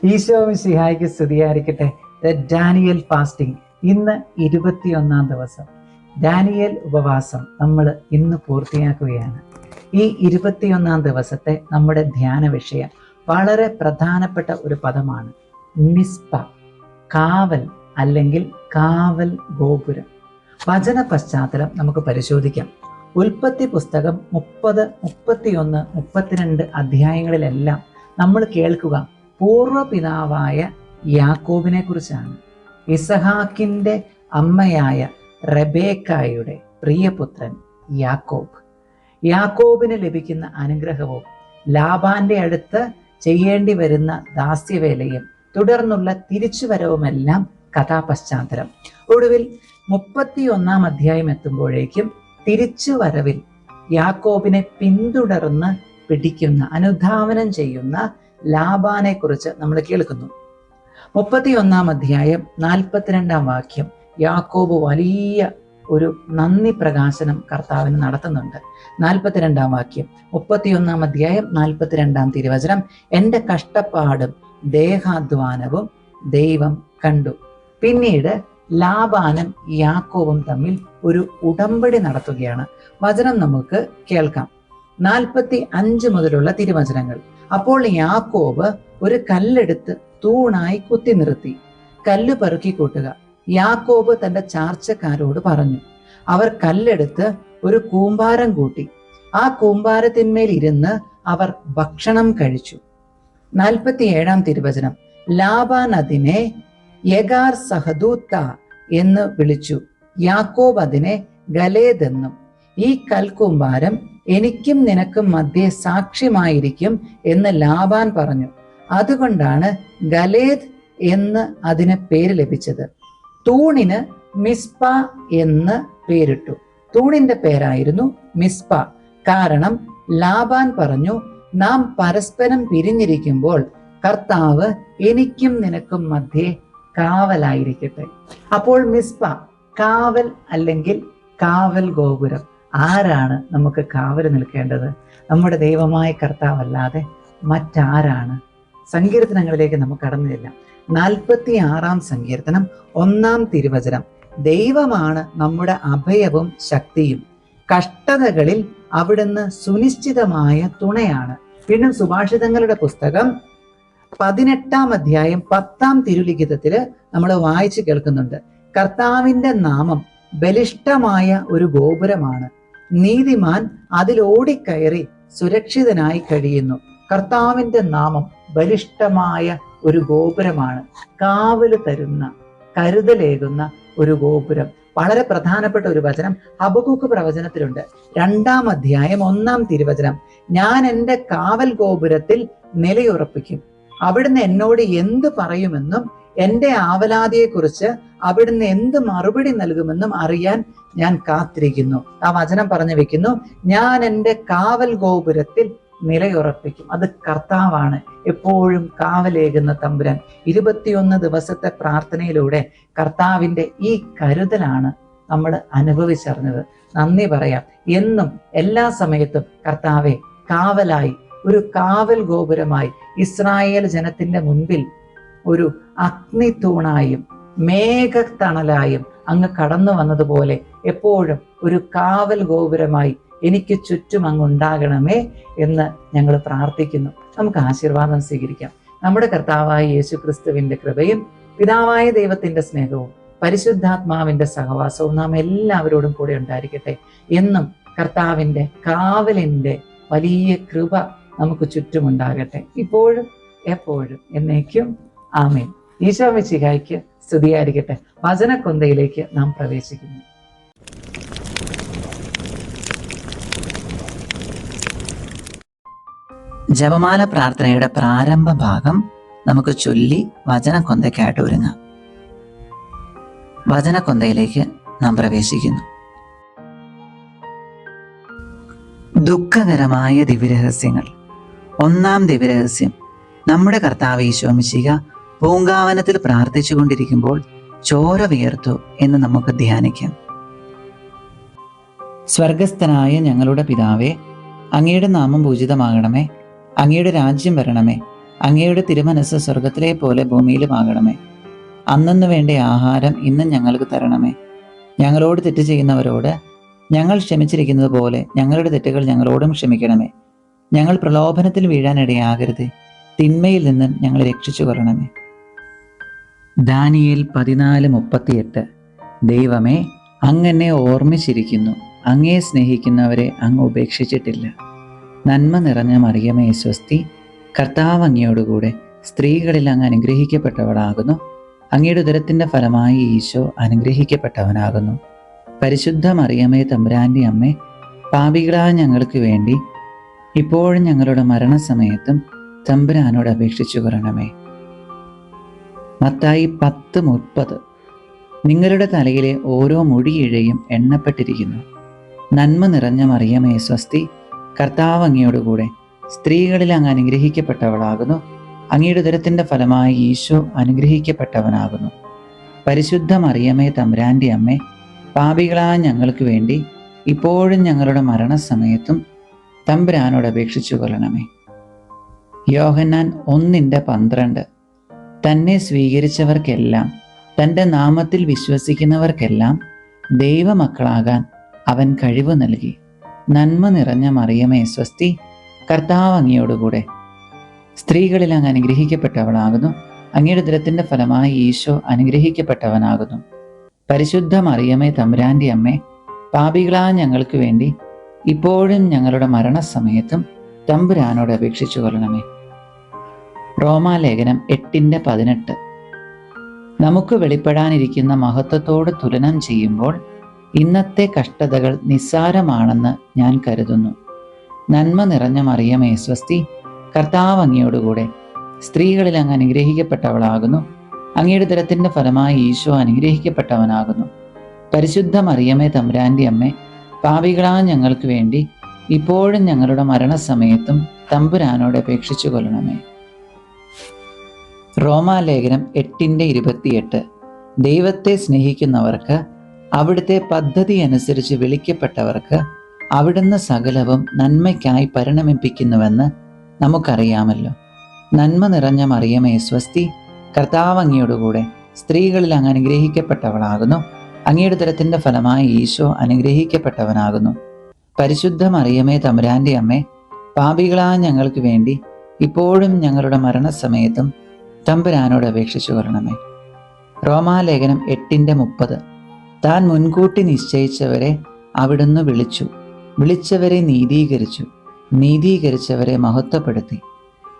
ഈശോ മിശിഹായ്ക്ക് സ്തുതിയായിരിക്കട്ടെ. Daniel fasting ഇന്ന് 21 ദിവസം. ഡാനിയൽ ഉപവാസം നമ്മൾ ഇന്ന് പൂർത്തിയാക്കുകയാണ്. ഈ 21 ദിവസത്തെ നമ്മുടെ ധ്യാന വിഷയം വളരെ പ്രധാനപ്പെട്ട ഒരു പദമാണ് മിസ്പ, കാവൽ അല്ലെങ്കിൽ കാവൽ ഗോപുരം. വചന പശ്ചാത്തലം നമുക്ക് പരിശോധിക്കാം. ഉൽപ്പത്തി പുസ്തകം 30, 31, 32 അധ്യായങ്ങളിലെല്ലാം നമ്മൾ കേൾക്കുക പൂർവ്വപിതാവായ യാക്കോബിനെ കുറിച്ചാണ്. ഇസഹാക്കിൻ്റെ അമ്മയായ റെബേക്കായുടെ പ്രിയപുത്രൻ യാക്കോബ്. യാക്കോബിന് ലഭിക്കുന്ന അനുഗ്രഹവും ലാബാന്റെ അടുത്ത് ചെയ്യേണ്ടി വരുന്ന ദാസ്യവേലയും തുടർന്നുള്ള തിരിച്ചുവരവുമെല്ലാം കഥാപശ്ചാത്തലം. ഒടുവിൽ 31 അധ്യായം എത്തുമ്പോഴേക്കും തിരിച്ചുവരവിൽ യാക്കോബിനെ പിന്തുടർന്ന് പിടിക്കുന്ന, അനുധാവനം ചെയ്യുന്ന ലാബാനെ കുറിച്ച് നമ്മൾ കേൾക്കുന്നു. 31 അധ്യായം 42 വാക്യം യാക്കോബ് വലിയ ഒരു നന്ദി പ്രകാശനം കർത്താവിന് നടത്തുന്നുണ്ട്. 42 വാക്യം 31 അധ്യായം 42 തിരുവചനം, എൻ്റെ കഷ്ടപ്പാടും ദേഹാധ്വാനവും ദൈവം കണ്ടു. പിന്നീട് ലാബാനും യാക്കോബും തമ്മിൽ ഒരു ഉടമ്പടി നടത്തുകയാണ്. വചനം നമുക്ക് കേൾക്കാം. 45 മുതലുള്ള തിരുവചനങ്ങൾ. അപ്പോൾ യാക്കോബ് ഒരു കല്ലെടുത്ത് തൂണായി കുത്തി നിർത്തി. കല്ല് പെറുക്കി കൂട്ടുക. യാക്കോബ് തന്റെ ചാർച്ചക്കാരോട് പറഞ്ഞു. അവർ കല്ലെടുത്ത് ഒരു കൂമ്പാരം കൂട്ടി. ആ കൂമ്പാരത്തിന്മേൽ ഇരുന്ന് അവർ ഭക്ഷണം കഴിച്ചു. 47 തിരുവചനം, ലാബാൻ അതിനെ യഗാർ സഹദൂത്ത എന്ന് വിളിച്ചു. യാക്കോബ് അതിനെ ഗലേദ് എന്നും. ഈ കൽക്കൂമ്പാരം എനിക്കും നിനക്കും മധ്യേ സാക്ഷ്യമായിരിക്കും എന്ന് ലാബാൻ പറഞ്ഞു. അതുകൊണ്ടാണ് ഗലേദ് എന്ന് അതിന് പേര് ലഭിച്ചത്. തൂണിന് മിസ്പ എന്ന് പേരിട്ടു. തൂണിന്റെ പേരായിരുന്നു മിസ്പ. കാരണം ലാബാൻ പറഞ്ഞു, നാം പരസ്പരം പിരിഞ്ഞിരിക്കുമ്പോൾ കർത്താവ് എനിക്കും നിനക്കും മധ്യേ കാവലായിരിക്കട്ടെ. അപ്പോൾ മിസ്പ, കാവൽ അല്ലെങ്കിൽ കാവൽ ഗോപുരം. ആരാണ് നമുക്ക് കാവൽ നിൽക്കേണ്ടത്? നമ്മുടെ ദൈവമായ കർത്താവല്ലാതെ മറ്റാരാണ്? സങ്കീർത്തനങ്ങളിലേക്ക് നമുക്ക് കടന്നില്ല. 46 സങ്കീർത്തനം 1 തിരുവചനം, ദൈവമാണ് നമ്മുടെ അഭയവും ശക്തിയും, കഷ്ടതകളിൽ അവിടുന്ന് സുനിശ്ചിതമായ തുണയാണ്. വീണ്ടും സുഭാഷിതങ്ങളുടെ പുസ്തകം 18 അധ്യായം 10 തിരുലിഖിതത്തില് നമ്മൾ വായിച്ചു കേൾക്കുന്നുണ്ട്, കർത്താവിന്റെ നാമം ബലിഷ്ഠമായ ഒരു ഗോപുരമാണ്, നീതിമാൻ അതിൽ ഓടിക്കയറി സുരക്ഷിതനായി കഴിയുന്നു. കർത്താവിന്റെ നാമം ബലിഷ്ഠമായ ഒരു ഗോപുരമാണ്, കാവല് തരുന്ന, കരുതലേകുന്ന ഒരു ഗോപുരം. വളരെ പ്രധാനപ്പെട്ട ഒരു വചനം ഹബക്കൂക്ക് പ്രവചനത്തിലുണ്ട്. 2 അധ്യായം 1 തിരുവചനം, ഞാൻ എൻ്റെ കാവൽ ഗോപുരത്തിൽ നിലയുറപ്പിക്കും, അവിടുന്ന് എന്നോട് എന്ത് പറയുമെന്നും എൻ്റെ ആവലാതിയെക്കുറിച്ച് അവിടുന്ന് എന്ത് മറുപടി നൽകുമെന്നും അറിയാൻ ഞാൻ കാത്തിരിക്കുന്നു. ആ വചനം പറഞ്ഞു വെക്കുന്നു, ഞാൻ എൻ്റെ കാവൽ ഗോപുരത്തിൽ നിലയുറപ്പിക്കും. അത് കർത്താവാണ്, എപ്പോഴും കാവലേകുന്ന തമ്പുരാൻ. 21 ദിവസത്തെ പ്രാർത്ഥനയിലൂടെ കർത്താവിൻ്റെ ഈ കരുതലാണ് നമ്മൾ അനുഭവിച്ചറിഞ്ഞത്. നന്ദി പറയാം. എന്നും എല്ലാ സമയത്തും കർത്താവെ കാവലായി, ഒരു കാവൽ ഗോപുരമായി, ഇസ്രായേൽ ജനത്തിന്റെ മുൻപിൽ ഒരു അഗ്നിത്തൂണായും മേഘത്തണലായും അങ്ങ് കടന്നു വന്നതുപോലെ എപ്പോഴും ഒരു കാവൽ ഗോപുരമായി എനിക്ക് ചുറ്റും അങ്ങ് ഉണ്ടാകണമേ എന്ന് ഞങ്ങൾ പ്രാർത്ഥിക്കുന്നു. നമുക്ക് ആശീർവാദം സ്വീകരിക്കാം. നമ്മുടെ കർത്താവായ യേശു ക്രിസ്തുവിന്റെ കൃപയും പിതാവായ ദൈവത്തിന്റെ സ്നേഹവും പരിശുദ്ധാത്മാവിന്റെ സഹവാസവും നാം എല്ലാവരോടും കൂടെ ഉണ്ടായിരിക്കട്ടെ. എന്നും കർത്താവിന്റെ കാവലിന്റെ വലിയ കൃപ നമുക്ക് ചുറ്റുമുണ്ടാകട്ടെ, ഇപ്പോഴും എപ്പോഴും എന്നേക്കും. ആമേൻ. ഈശോ മിശിഹായ്ക്ക് സ്തുതിയായിരിക്കട്ടെ. വചനക്കൊന്തയിലേക്ക് നാം പ്രവേശിക്കുന്നു. ജപമാല പ്രാർത്ഥനയുടെ പ്രാരംഭ ഭാഗം നമുക്ക് ചൊല്ലി വചനക്കൊന്തയ്ക്കായിട്ട് ഒരുങ്ങാം. വചനക്കൊന്തയിലേക്ക് നാം പ്രവേശിക്കുന്നു. ദുഃഖകരമായ ദിവ്യരഹസ്യങ്ങൾ. 1 ദിവ്യരഹസ്യം, നമ്മുടെ കർത്താവ് ഈശോ മിശിഹ പൂങ്കാവനത്തിൽ പ്രാർത്ഥിച്ചു കൊണ്ടിരിക്കുമ്പോൾ ചോര വിയർത്തു എന്ന് നമുക്ക് ധ്യാനിക്കാം. സ്വർഗസ്ഥനായ ഞങ്ങളുടെ പിതാവേ, അങ്ങയുടെ നാമം പൂജിതമാകണമേ, അങ്ങയുടെ രാജ്യം വരണമേ, അങ്ങയുടെ തിരുമനസ് സ്വർഗത്തിലെ പോലെ ഭൂമിയിലുമാകണമേ. അന്നന്ന് വേണ്ട ആഹാരം ഇന്നും ഞങ്ങൾക്ക് തരണമേ. ഞങ്ങളോട് തെറ്റ് ചെയ്യുന്നവരോട് ഞങ്ങൾ ക്ഷമിച്ചിരിക്കുന്നത് പോലെ ഞങ്ങളുടെ തെറ്റുകൾ ഞങ്ങളോടും ക്ഷമിക്കണമേ. ഞങ്ങൾ പ്രലോഭനത്തിൽ വീഴാനിടയാകരുത്, തിന്മയിൽ നിന്ന് ഞങ്ങളെ രക്ഷിച്ചു കൊള്ളണമേ. ദാനിയേൽ 14:38. ദൈവമേ, അങ്ങെന്നെ ഓർമ്മിച്ചിരിക്കുന്നു, അങ്ങയെ സ്നേഹിക്കുന്നവരെ അങ്ങ് ഉപേക്ഷിച്ചിട്ടില്ല. നന്മ നിറഞ്ഞ മറിയമേ സ്വസ്തി, കർത്താവ് അങ്ങയോടുകൂടെ സ്ത്രീകളിൽ അങ്ങ് അനുഗ്രഹിക്കപ്പെട്ടവളാകുന്നു. അങ്ങയുടെ ഉദരത്തിൻ്റെ ഫലമായി ഈശോ അനുഗ്രഹിക്കപ്പെട്ടവനാകുന്നു. പരിശുദ്ധ മറിയമേ തമ്പുരാൻ്റെ അമ്മേ, പാപികളായ ഞങ്ങൾക്ക് വേണ്ടി ഇപ്പോഴും ഞങ്ങളുടെ മരണസമയത്തും തമ്പുരാനോട് അപേക്ഷിച്ചു കൊള്ളണമേ. മത്തായി 10:30. നിങ്ങളുടെ തലയിലെ ഓരോ മുടിയിഴയും എണ്ണപ്പെട്ടിരിക്കുന്നു. നന്മ നിറഞ്ഞ മറിയമേ സ്വസ്തി, കർത്താവ് അങ്ങയോടുകൂടെ സ്ത്രീകളിൽ അങ്ങ് അനുഗ്രഹിക്കപ്പെട്ടവളാകുന്നു. അങ്ങയുടെ ഉദരത്തിൻ്റെ ഫലമായി ഈശോ അനുഗ്രഹിക്കപ്പെട്ടവനാകുന്നു. പരിശുദ്ധ മറിയമേ തമ്പുരാൻ്റെ അമ്മേ, പാപികളായ ഞങ്ങൾക്ക് വേണ്ടി ഇപ്പോഴും ഞങ്ങളുടെ മരണസമയത്തും തമ്പുരാനോട് അപേക്ഷിച്ചു കൊള്ളണമേ. യോഹന്നാൻ 1:12. തന്നെ സ്വീകരിച്ചവർക്കെല്ലാം, തൻ്റെ നാമത്തിൽ വിശ്വസിക്കുന്നവർക്കെല്ലാം ദൈവമക്കളാകാൻ അവൻ കഴിവ് നൽകി. നന്മ നിറഞ്ഞ മറിയമേ സ്വസ്തി, കർത്താവ് അങ്ങയോടുകൂടെ സ്ത്രീകളിൽ അങ്ങ് അനുഗ്രഹിക്കപ്പെട്ടവളാകുന്നു. അങ്ങയുടെ ഉദരത്തിൻ്റെ ഫലമായി ഈശോ അനുഗ്രഹിക്കപ്പെട്ടവനാകുന്നു. പരിശുദ്ധ മറിയമേ തമ്പുരാൻ്റെ അമ്മേ, പാപികളായ ഞങ്ങൾക്ക് വേണ്ടി ഇപ്പോഴും ഞങ്ങളുടെ മരണസമയത്തും തമ്പുരാനോട് അപേക്ഷിച്ചു കൊള്ളണമേ. റോമാലേഖനം 8:18. നമുക്ക് വെളിപ്പെടാനിരിക്കുന്ന മഹത്വത്തോട് തുലനം ചെയ്യുമ്പോൾ ഇന്നത്തെ കഷ്ടതകൾ നിസ്സാരമാണെന്ന് ഞാൻ കരുതുന്നു. നന്മ നിറഞ്ഞ മറിയമേ സ്വസ്തി, കർത്താവ് അങ്ങയോടുകൂടെ സ്ത്രീകളിൽ അങ്ങ് അനുഗ്രഹിക്കപ്പെട്ടവളാകുന്നു. അങ്ങയുടെ ഉദരത്തിൻ്റെ ഫലമായി ഈശോ അനുഗ്രഹിക്കപ്പെട്ടവനാകുന്നു. പരിശുദ്ധ മറിയമേ തമ്പുരാൻ്റെ അമ്മേ, പാപികളായ ഞങ്ങൾക്ക് വേണ്ടി ഇപ്പോഴും ഞങ്ങളുടെ മരണസമയത്തും തമ്പുരാനോട് അപേക്ഷിച്ചു കൊള്ളണമേ. റോമാലേഖനം 8:28. ദൈവത്തെ സ്നേഹിക്കുന്നവർക്ക്, അവിടുത്തെ പദ്ധതി അനുസരിച്ച് വിളിക്കപ്പെട്ടവർക്ക് അവിടുന്ന് സകലവും നന്മയ്ക്കായി പരിണമിപ്പിക്കുന്നുവെന്ന് നമുക്കറിയാമല്ലോ. നന്മ നിറഞ്ഞ മറിയമേ സ്വസ്തി, കർത്താവ് അങ്ങയോടുകൂടെ സ്ത്രീകളിൽ അങ്ങ് അനുഗ്രഹിക്കപ്പെട്ടവളാകുന്നു. അങ്ങയുടെ ഉദരത്തിൻ്റെ ഫലമായി ഈശോ അനുഗ്രഹിക്കപ്പെട്ടവനാകുന്നു. പരിശുദ്ധ മറിയമേ തമ്പുരാൻ്റെ അമ്മേ, പാപികളായ ഞങ്ങൾക്ക് വേണ്ടി ഇപ്പോഴും ഞങ്ങളുടെ മരണസമയത്തും തമ്പുരാനോട് അപേക്ഷിച്ചു കൊള്ളണമേ. റോമാലേഖനം 8:30. താൻ മുൻകൂട്ടി നിശ്ചയിച്ചവരെ അവിടുന്ന് വിളിച്ചു, വിളിച്ചവരെ നീതീകരിച്ചു, നീതീകരിച്ചവരെ മഹത്വപ്പെടുത്തി.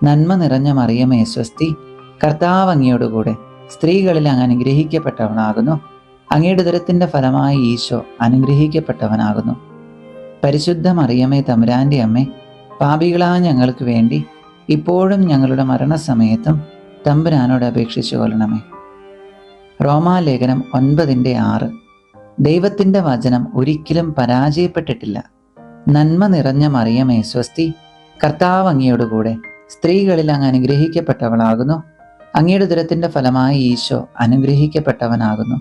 നന്മ നിറഞ്ഞ മറിയമേ സ്വസ്തി, കർത്താവ് അങ്ങയോടുകൂടെ സ്ത്രീകളിൽ അങ്ങ് അനുഗ്രഹിക്കപ്പെട്ടവനാകുന്നു. അങ്ങയുടെ ഉദരത്തിൻ്റെ ഫലമായി ഈശോ അനുഗ്രഹിക്കപ്പെട്ടവനാകുന്നു. പരിശുദ്ധ മറിയമേ തമ്പുരാൻ്റെ അമ്മേ, പാപികളായ ഞങ്ങൾക്ക് വേണ്ടി ഇപ്പോഴും ഞങ്ങളുടെ മരണസമയത്തും തമ്പുരാനോട് അപേക്ഷിച്ചു കൊള്ളണമേ. റോമാലേഖനം 9:6. ദൈവത്തിൻ്റെ വചനം ഒരിക്കലും പരാജയപ്പെട്ടിട്ടില്ല. നന്മ നിറഞ്ഞ മറിയമേ സ്വസ്തി, കർത്താവ് അങ്ങയോടുകൂടെ സ്ത്രീകളിൽ അങ്ങ് അനുഗ്രഹിക്കപ്പെട്ടവളാകുന്നു. അങ്ങയുടെ ഉദരത്തിൻ്റെ ഫലമായി ഈശോ അനുഗ്രഹിക്കപ്പെട്ടവനാകുന്നു.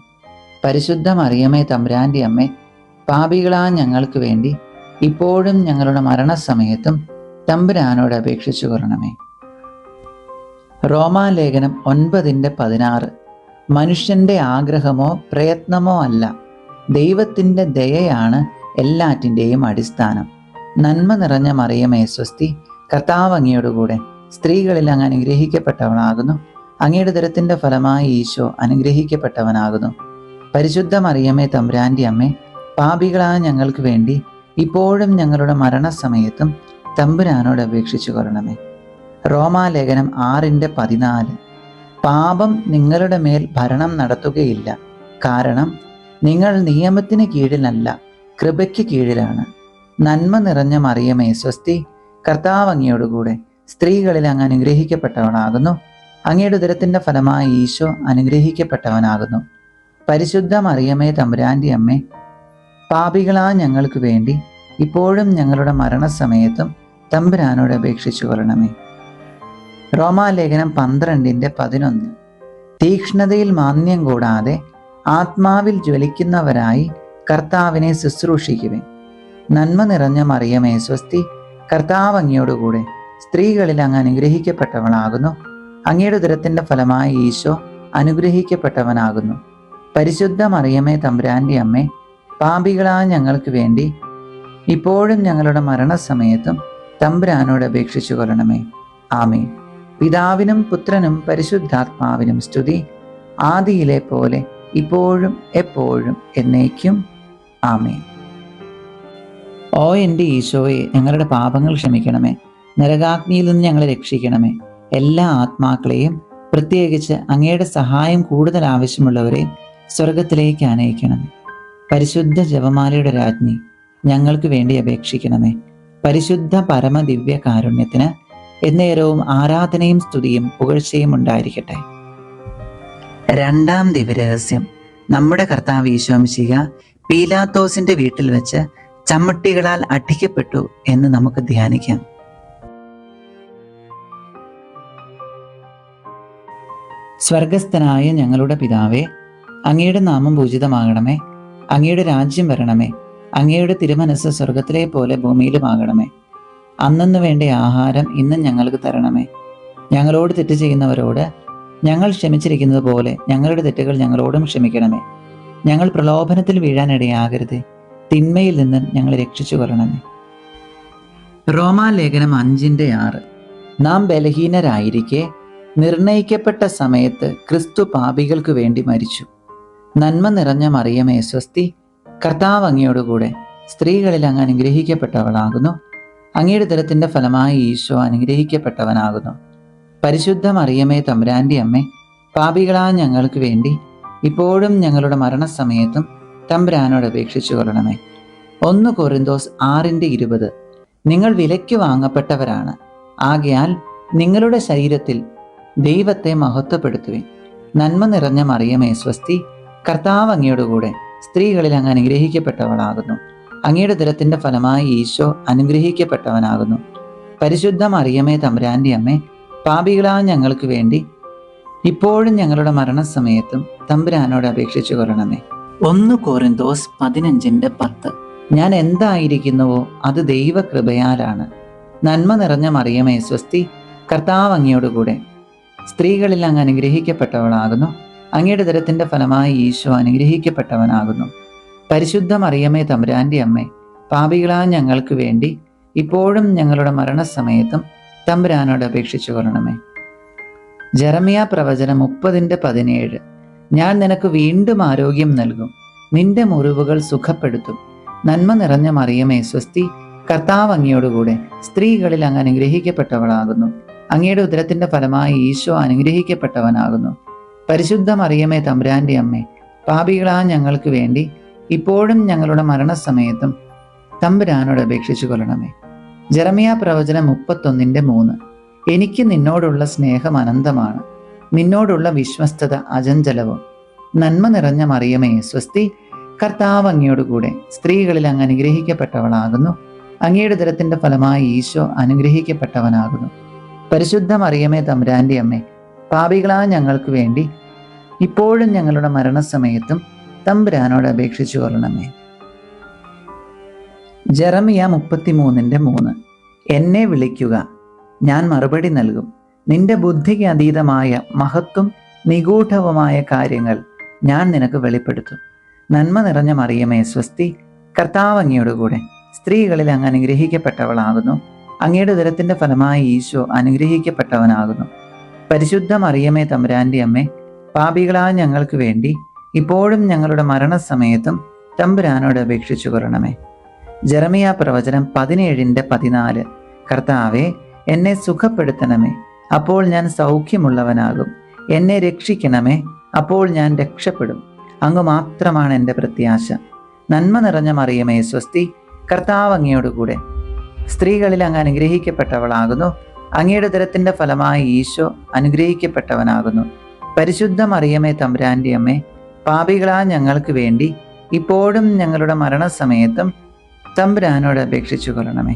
പരിശുദ്ധ മറിയമേ തമ്പുരാൻ്റെ അമ്മേ, പാപികളായ ഞങ്ങൾക്ക് വേണ്ടി ഇപ്പോഴും ഞങ്ങളുടെ മരണസമയത്തും തമ്പുരാനോട് അപേക്ഷിച്ചു കൊള്ളണമേ. റോമാലേഖനം 9:16. മനുഷ്യൻ്റെ ആഗ്രഹമോ പ്രയത്നമോ അല്ല, ദൈവത്തിൻ്റെ ദയയാണ് എല്ലാറ്റിൻ്റെയും അടിസ്ഥാനം. നന്മ നിറഞ്ഞ മറിയമേ സ്വസ്തി, കർത്താവ് അങ്ങയോടുകൂടെ സ്ത്രീകളിൽ അങ്ങ് അനുഗ്രഹിക്കപ്പെട്ടവനാകുന്നു. അങ്ങയുടെ ഉദരത്തിൻ്റെ ഫലമായി ഈശോ അനുഗ്രഹിക്കപ്പെട്ടവനാകുന്നു. പരിശുദ്ധ മറിയമേ തമ്പുരാൻ്റെ അമ്മേ, പാപികളായ ഞങ്ങൾക്ക് വേണ്ടി ഇപ്പോഴും ഞങ്ങളുടെ മരണസമയത്തും തമ്പുരാനോട് അപേക്ഷിച്ചു കൊള്ളണമേ. റോമാലേഖനം 6:14. പാപം നിങ്ങളുടെ മേൽ ഭരണം നടത്തുകയില്ല, കാരണം നിങ്ങൾ നിയമത്തിന് കീഴിലല്ല, കൃപയ്ക്ക് കീഴിലാണ്. നന്മ നിറഞ്ഞ മറിയമേ സ്വസ്തി, കർത്താവ് അങ്ങയോടുകൂടെ സ്ത്രീകളിൽ അങ്ങ് അനുഗ്രഹിക്കപ്പെട്ടവനാകുന്നു. അങ്ങയുടെ ഉദരത്തിൻ്റെ ഫലമായി ഈശോ അനുഗ്രഹിക്കപ്പെട്ടവനാകുന്നു. പരിശുദ്ധ മറിയമേ തമ്പുരാൻ്റെ അമ്മേ, പാപികളായ ഞങ്ങൾക്ക് വേണ്ടി ഇപ്പോഴും ഞങ്ങളുടെ മരണസമയത്തും തമ്പുരാനോട് അപേക്ഷിച്ചു കൊള്ളണമേ. റോമാലേഖനം 12:11. തീക്ഷ്ണതയിൽ മാന്യം കൂടാതെ ആത്മാവിൽ ജ്വലിക്കുന്നവരായി കർത്താവിനെ ശുശ്രൂഷിക്കുവിൻ. നന്മ നിറഞ്ഞ മറിയമേ സ്വസ്തി, കർത്താവ് അങ്ങയോടുകൂടെ സ്ത്രീകളിൽ അങ്ങ് അനുഗ്രഹിക്കപ്പെട്ടവളാകുന്നു. അങ്ങയുടെ ഉദരത്തിന്റെ ഫലമായ ഈശോ അനുഗ്രഹിക്കപ്പെട്ടവനാകുന്നു. പരിശുദ്ധ മറിയമേ തമ്പുരാന്റെ അമ്മേ, പാപികളായ ഞങ്ങൾക്ക് വേണ്ടി ഇപ്പോഴും ഞങ്ങളുടെ മരണസമയത്തും തമ്പുരാനോട് അപേക്ഷിച്ചു കൊള്ളണമേ. ആമേൻ. പിതാവിനും പുത്രനും പരിശുദ്ധാത്മാവിനും സ്തുതി, ആദിയിലെ പോലെ ഇപ്പോഴും എപ്പോഴും എന്നേക്കും. ആമേൻ. ഓ എൻ്റെ ഈശോയെ, ഞങ്ങളുടെ പാപങ്ങൾ ക്ഷമിക്കണമേ, നരകാഗ്നിയിൽ നിന്ന് ഞങ്ങളെ രക്ഷിക്കണമേ. എല്ലാ ആത്മാക്കളെയും, പ്രത്യേകിച്ച് അങ്ങയുടെ സഹായം കൂടുതൽ ആവശ്യമുള്ളവരെ സ്വർഗത്തിലേക്ക് ആനയിക്കണമേ. പരിശുദ്ധ ജപമാലയുടെ രാജ്ഞി, ഞങ്ങൾക്ക് വേണ്ടി അപേക്ഷിക്കണമേ. പരിശുദ്ധ പരമദിവ്യ കാരുണ്യത്തിന് എന്നേരവും ആരാധനയും സ്തുതിയും പുകഴ്ചയും ഉണ്ടായിരിക്കട്ടെ. രണ്ടാം ദിവ്യരഹസ്യം, നമ്മുടെ കർത്താവ് ഈശോ മിശിഹ പീലാത്തോസിന്റെ വീട്ടിൽ വെച്ച് ചമ്മട്ടികളാൽ അടിക്കപ്പെട്ടു എന്ന് നമുക്ക് ധ്യാനിക്കാം. സ്വർഗസ്ഥനായ ഞങ്ങളുടെ പിതാവേ, അങ്ങയുടെ നാമം പൂജിതമാകണമേ. അങ്ങയുടെ രാജ്യം വരണമേ. അങ്ങയുടെ തിരുമനസ് സ്വർഗത്തിലെ പോലെ ഭൂമിയിലുമാകണമേ. അന്നന്ന് വേണ്ട ആഹാരം ഇന്നും ഞങ്ങൾക്ക് തരണമേ. ഞങ്ങളോട് തെറ്റ് ചെയ്യുന്നവരോട് ഞങ്ങൾ ക്ഷമിച്ചിരിക്കുന്നത് പോലെ ഞങ്ങളുടെ തെറ്റുകൾ ഞങ്ങളോടും ക്ഷമിക്കണമേ. ഞങ്ങൾ പ്രലോഭനത്തിൽ വീഴാനിടയാകരുത്, തിന്മയിൽ നിന്ന് ഞങ്ങളെ രക്ഷിച്ചു കൊള്ളണമേ. റോമാലേഖനം 5:6. നാം ബലഹീനരായിരിക്കെ നിർണയിക്കപ്പെട്ട സമയത്ത് ക്രിസ്തു പാപികൾക്ക് വേണ്ടി മരിച്ചു. നന്മ നിറഞ്ഞ മറിയമേ സ്വസ്തി, കർത്താവ് അങ്ങയോടുകൂടെ സ്ത്രീകളിൽ അങ്ങ് അനുഗ്രഹിക്കപ്പെട്ടവളാകുന്നു. അങ്ങയുടെ ഉദരത്തിന്റെ ഫലമായ ഈശോ അനുഗ്രഹിക്കപ്പെട്ടവനാകുന്നു. പരിശുദ്ധ മറിയമേ തമ്പുരാന്റെ അമ്മേ, പാപികളായ ഞങ്ങൾക്ക് വേണ്ടി ഇപ്പോഴും ഞങ്ങളുടെ മരണസമയത്തും തമ്പുരാനോട് അപേക്ഷിച്ചു കൊള്ളണമേ. 1 കൊരിന്തോസ് 6:20. നിങ്ങൾ വിലയ്ക്ക് വാങ്ങപ്പെട്ടവരാണ്, ആകയാൽ നിങ്ങളുടെ ശരീരത്തിൽ ദൈവത്തെ മഹത്വപ്പെടുത്തുവിൻ. നന്മ നിറഞ്ഞ മറിയമേ സ്വസ്തി, കർത്താവ് അങ്ങയോടുകൂടെ സ്ത്രീകളിൽ അങ്ങ് അനുഗ്രഹിക്കപ്പെട്ടവളാകുന്നു. അങ്ങയുടെ ഉദരത്തിന്റെ ഫലമായ ഈശോ അനുഗ്രഹിക്കപ്പെട്ടവനാകുന്നു. പരിശുദ്ധ മറിയമേ തമ്പുരാന്റെ അമ്മേ, പാപികളായ ഞങ്ങൾക്ക് വേണ്ടി ഇപ്പോഴും ഞങ്ങളുടെ മരണസമയത്തും തമ്പുരാനോട് അപേക്ഷിച്ചു കൊള്ളണമേ. 1 കൊരിന്തോസ് 15:10. ഞാൻ എന്തായിരിക്കുന്നുവോ അത് ദൈവകൃപയാലാണ്. നന്മ നിറഞ്ഞ മറിയമേ സ്വസ്തി, കർത്താവ് അങ്ങയോടുകൂടെ സ്ത്രീകളിൽ അങ്ങ് അനുഗ്രഹിക്കപ്പെട്ടവളാകുന്നു. അങ്ങയുടെ ഉദരത്തിന്റെ ഫലമായ ഈശോ അനുഗ്രഹിക്കപ്പെട്ടവനാകുന്നു. പരിശുദ്ധ മറിയമേ തമ്പുരാന്റെ അമ്മേ, പാപികളായ ഞങ്ങൾക്ക് വേണ്ടി ഇപ്പോഴും ഞങ്ങളുടെ മരണസമയത്തും തമ്പുരാനോട് അപേക്ഷിച്ചു കൊള്ളണമേ. ജെറമിയ പ്രവചനം 30:17. ഞാൻ നിനക്ക് വീണ്ടും ആരോഗ്യം നൽകും, നിന്റെ മുറിവുകൾ സുഖപ്പെടുത്തും. നന്മ നിറഞ്ഞ മറിയമേ സ്വസ്തി, കർത്താവ് അങ്ങയോടുകൂടെ സ്ത്രീകളിൽ അങ്ങ് അനുഗ്രഹിക്കപ്പെട്ടവളാകുന്നു. അങ്ങയുടെ ഉദരത്തിന്റെ ഫലമായ ഈശോ അനുഗ്രഹിക്കപ്പെട്ടവനാകുന്നു. പരിശുദ്ധ മറിയമേ തമ്പുരാന്റെ അമ്മേ, പാപികളായ ഞങ്ങൾക്ക് വേണ്ടി ഇപ്പോഴും ഞങ്ങളുടെ മരണസമയത്തും തമ്പുരാനോട് അപേക്ഷിച്ചു കൊള്ളണമേ. ജെറമിയ പ്രവചനം 31:3. എനിക്ക് നിന്നോടുള്ള സ്നേഹം അനന്തമാണ്, നിന്നോടുള്ള വിശ്വസ്തത അചഞ്ചലവും. നന്മ നിറഞ്ഞ മറിയമേ സ്വസ്തി, കർത്താവ് അങ്ങയോടുകൂടെ സ്ത്രീകളിൽ അങ്ങ് അനുഗ്രഹിക്കപ്പെട്ടവളാകുന്നു. അങ്ങയുടെ ഉദരത്തിന്റെ ഫലമായ ഈശോ അനുഗ്രഹിക്കപ്പെട്ടവനാകുന്നു. പരിശുദ്ധ മറിയമേ തമ്പുരാന്റെ അമ്മേ, പാപികളായ ഞങ്ങൾക്ക് വേണ്ടി ഇപ്പോഴും ഞങ്ങളുടെ മരണസമയത്തും തമ്പുരാനോട് അപേക്ഷിച്ചു കൊള്ളണമേ. ജെറമിയ 33:3. എന്നെ വിളിക്കുക, ഞാൻ മറുപടി നൽകും. നിന്റെ ബുദ്ധിക്ക് അതീതമായ മഹത്വം നിഗൂഢവുമായ കാര്യങ്ങൾ ഞാൻ നിനക്ക് വെളിപ്പെടുത്തും. നന്മ നിറഞ്ഞ മറിയമേ സ്വസ്തി, കർത്താവ് അങ്ങയോടുകൂടെ സ്ത്രീകളിൽ അങ്ങ് അനുഗ്രഹിക്കപ്പെട്ടവളാകുന്നു. അങ്ങയുടെ ഉദരത്തിന്റെ ഫലമായ ഈശോ അനുഗ്രഹിക്കപ്പെട്ടവനാകുന്നു. പരിശുദ്ധ മറിയമേ തമ്പുരാന്റെ അമ്മേ, പാപികളായ ഞങ്ങൾക്ക് വേണ്ടി ഇപ്പോഴും ഞങ്ങളുടെ മരണസമയത്തും തമ്പുരാനോട് അപേക്ഷിച്ചു കൊള്ളണമേ. ജെറമിയ പ്രവചനം 17:14. കർത്താവേ, എന്നെ സുഖപ്പെടുത്തണമേ, അപ്പോൾ ഞാൻ സൗഖ്യമുള്ളവനാകും. എന്നെ രക്ഷിക്കണമേ, അപ്പോൾ ഞാൻ രക്ഷപ്പെടും. അങ്ങ് മാത്രമാണ് എൻ്റെ പ്രത്യാശ. നന്മ നിറഞ്ഞ മറിയമേ സ്വസ്തി, കർത്താവ് അങ്ങയോടുകൂടെ സ്ത്രീകളിൽ അങ്ങ് അനുഗ്രഹിക്കപ്പെട്ടവളാകുന്നു. അങ്ങയുടെ ഉദരത്തിന്റെ ഫലമായ ഈശോ അനുഗ്രഹിക്കപ്പെട്ടവനാകുന്നു. പരിശുദ്ധ മറിയമേ തമ്പുരാന്റെ അമ്മേ, പാപികളായ ഞങ്ങൾക്ക് വേണ്ടി ഇപ്പോഴും ഞങ്ങളുടെ മരണസമയത്തും തമ്പുരാനോട് അപേക്ഷിച്ചു കൊള്ളണമേ.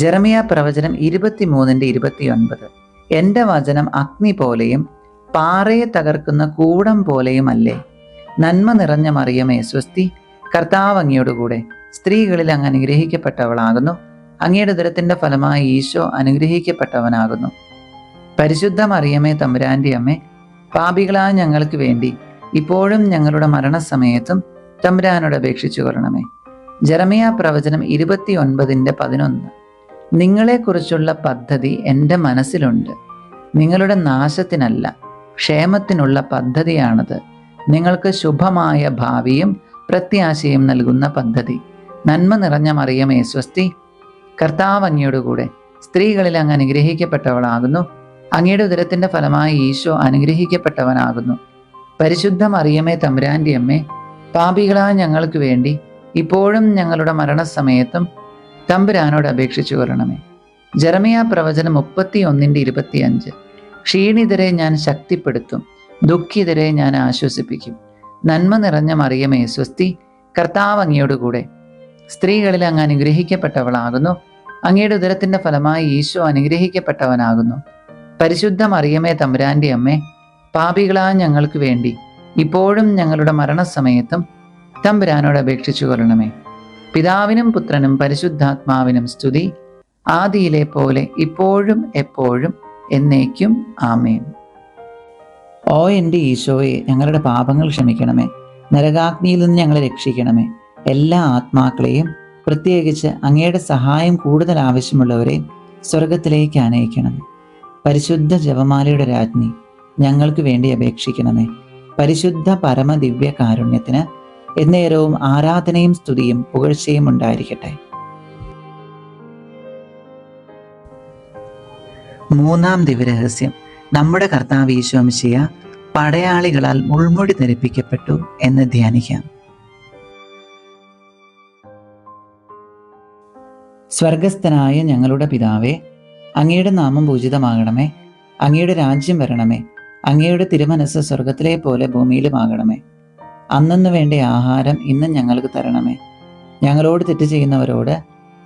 ജെറമിയ പ്രവചനം 23:29. എൻ്റെ വചനം അഗ്നി പോലെയും പാറയെ തകർക്കുന്ന കൂടം പോലെയും അല്ലേ. നന്മ നിറഞ്ഞ മറിയമേ സ്വസ്തി, കർത്താവ് അങ്ങയോടുകൂടെ സ്ത്രീകളിൽ അങ്ങ് അനുഗ്രഹിക്കപ്പെട്ടവളാകുന്നു. അങ്ങയുടെ ഉദരത്തിന്റെ ഫലമായി ഈശോ അനുഗ്രഹിക്കപ്പെട്ടവനാകുന്നു. പരിശുദ്ധ മറിയമേ തമ്പുരാന്റെ അമ്മേ, പാപികളായ ഞങ്ങൾക്ക് വേണ്ടി ഇപ്പോഴും ഞങ്ങളുടെ മരണസമയത്തും തമ്പുരാനോട് അപേക്ഷിച്ചു കൊള്ളണമേ. ജെറമിയ പ്രവചനം 29:11. നിങ്ങളെക്കുറിച്ചുള്ള പദ്ധതി എൻ്റെ മനസ്സിലുണ്ട്, നിങ്ങളുടെ നാശത്തിനല്ല, ക്ഷേമത്തിനുള്ള പദ്ധതിയാണത്. നിങ്ങൾക്ക് ശുഭമായ ഭാവിയും പ്രത്യാശയും നൽകുന്ന പദ്ധതി. നന്മ നിറഞ്ഞ മറിയമേ സ്വസ്തി, കർത്താവ് അങ്ങയോട് കൂടെ സ്ത്രീകളിൽ അങ്ങ് അനുഗ്രഹിക്കപ്പെട്ടവളാകുന്നു. അങ്ങയുടെ ഉദരത്തിന്റെ ഫലമായി ഈശോ അനുഗ്രഹിക്കപ്പെട്ടവനാകുന്നു. പരിശുദ്ധ മറിയമേ തമ്പുരാന്റെ അമ്മേ, പാപികളായ ഞങ്ങൾക്ക് വേണ്ടി ഇപ്പോഴും ഞങ്ങളുടെ മരണസമയത്തും തമ്പുരാനോട് അപേക്ഷിച്ചു കൊള്ളണമേ. ജെറമിയ പ്രവചനം 31:25. ക്ഷീണിതരെ ഞാൻ ശക്തിപ്പെടുത്തും, ദുഃഖിതരെ ഞാൻ ആശ്വസിപ്പിക്കും. നന്മ നിറഞ്ഞ മറിയമേ സ്വസ്തി, കർത്താവ് അങ്ങയോട് കൂടെ സ്ത്രീകളിൽ അങ്ങ് അനുഗ്രഹിക്കപ്പെട്ടവളാകുന്നു. അങ്ങയുടെ ഉദരത്തിന്റെ ഫലമായി ഈശോ അനുഗ്രഹിക്കപ്പെട്ടവനാകുന്നു. പരിശുദ്ധ മറിയമേ തമ്പുരാന്റെ അമ്മേ, പാപികളായ ഞങ്ങൾക്ക് വേണ്ടി ഇപ്പോഴും ഞങ്ങളുടെ മരണസമയത്തും തമ്പുരാനോട് അപേക്ഷിച്ചു കൊള്ളണമേ. പിതാവിനും പുത്രനും പരിശുദ്ധാത്മാവിനും സ്തുതി, ആദിയിലെ പോലെ ഇപ്പോഴും എപ്പോഴും എന്നേക്കും ആമേൻ. ഓ എൻ്റെ ഈശോയെ, ഞങ്ങളുടെ പാപങ്ങൾ ക്ഷമിക്കണമേ, നരകാഗ്നിയിൽ നിന്ന് ഞങ്ങളെ രക്ഷിക്കണമേ. എല്ലാ ആത്മാക്കളെയും, പ്രത്യേകിച്ച് അങ്ങയുടെ സഹായം കൂടുതൽ ആവശ്യമുള്ളവരെ സ്വർഗത്തിലേക്ക് ആനയിക്കണമേ. പരിശുദ്ധ ജപമാലയുടെ രാജ്ഞി, ഞങ്ങൾക്ക് വേണ്ടി അപേക്ഷിക്കണമേ. പരിശുദ്ധ പരമദിവ്യ കാരുണ്യത്തിന് എന്നേരവും ആരാധനയും സ്തുതിയും പുകഴ്ചയും ഉണ്ടായിരിക്കട്ടെ. മൂന്നാം ദിവ്യരഹസ്യം, നമ്മുടെ കർത്താവ് ഈശോ മിശിഹാ പടയാളികളാൽ മുൾമുടി ധരിപ്പിക്കപ്പെട്ടു എന്ന് ധ്യാനിക്കാം. സ്വർഗസ്ഥനായ ഞങ്ങളുടെ പിതാവേ, അങ്ങയുടെ നാമം പൂജിതമാകണമേ. അങ്ങയുടെ രാജ്യം വരണമേ. അങ്ങയുടെ തിരുമനസ് സ്വർഗത്തിലെ പോലെ ഭൂമിയിലുമാകണമേ. അന്നന്ന് വേണ്ട ആഹാരം ഇന്നും ഞങ്ങൾക്ക് തരണമേ. ഞങ്ങളോട് തെറ്റ് ചെയ്യുന്നവരോട്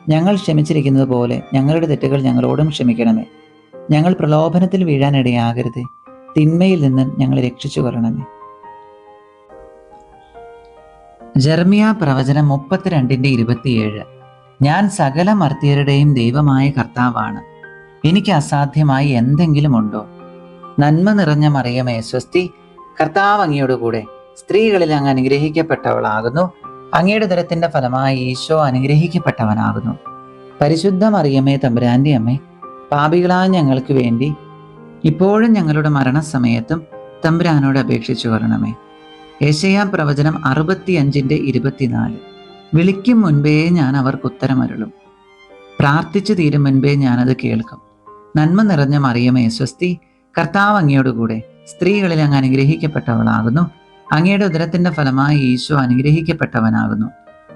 ഞങ്ങൾ ക്ഷമിച്ചിരിക്കുന്നത് പോലെ ഞങ്ങളുടെ തെറ്റുകൾ ഞങ്ങളോടും ക്ഷമിക്കണമേ. ഞങ്ങൾ പ്രലോഭനത്തിൽ വീഴാനിടയാകരുതേ, തിന്മയിൽ നിന്ന് ഞങ്ങളെ രക്ഷിച്ചു കൊള്ളണമേ. ജെറമിയ പ്രവചനം 32:27. ഞാൻ സകല മർത്യരുടെയും ദൈവമായ കർത്താവാണ്, എനിക്ക് അസാധ്യമായി എന്തെങ്കിലും ഉണ്ടോ? നന്മ നിറഞ്ഞ മറിയമേ സ്വസ്തി, കർത്താവ് അങ്ങയോട് കൂടെ സ്ത്രീകളിൽ അങ്ങ് അനുഗ്രഹിക്കപ്പെട്ടവളാകുന്നു. അങ്ങയുടെ ഉദരത്തിന്റെ ഫലമായി ഈശോ അനുഗ്രഹിക്കപ്പെട്ടവനാകുന്നു. പരിശുദ്ധ മറിയമേ തമ്പുരാന്റെ അമ്മേ, പാപികളായ ഞങ്ങൾക്ക് വേണ്ടി ഇപ്പോഴും ഞങ്ങളുടെ മരണസമയത്തും തമ്പുരാനോട് അപേക്ഷിച്ചു കൊള്ളണമേ. യെശയ്യാ പ്രവചനം 65:24. വിളിക്കും മുൻപേ ഞാൻ അവർക്ക് ഉത്തരമരുളും, പ്രാർത്ഥിച്ചു തീരും മുൻപേ ഞാനത് കേൾക്കും. നന്മ നിറഞ്ഞ മറിയമേ സ്വസ്തി, കർത്താവ് അങ്ങയോട് കൂടെ സ്ത്രീകളിൽ അങ്ങ് അനുഗ്രഹിക്കപ്പെട്ടവളാകുന്നു. അങ്ങയുടെ ഉദരത്തിന്റെ ഫലമായി ഈശോ അനുഗ്രഹിക്കപ്പെട്ടവനാകുന്നു.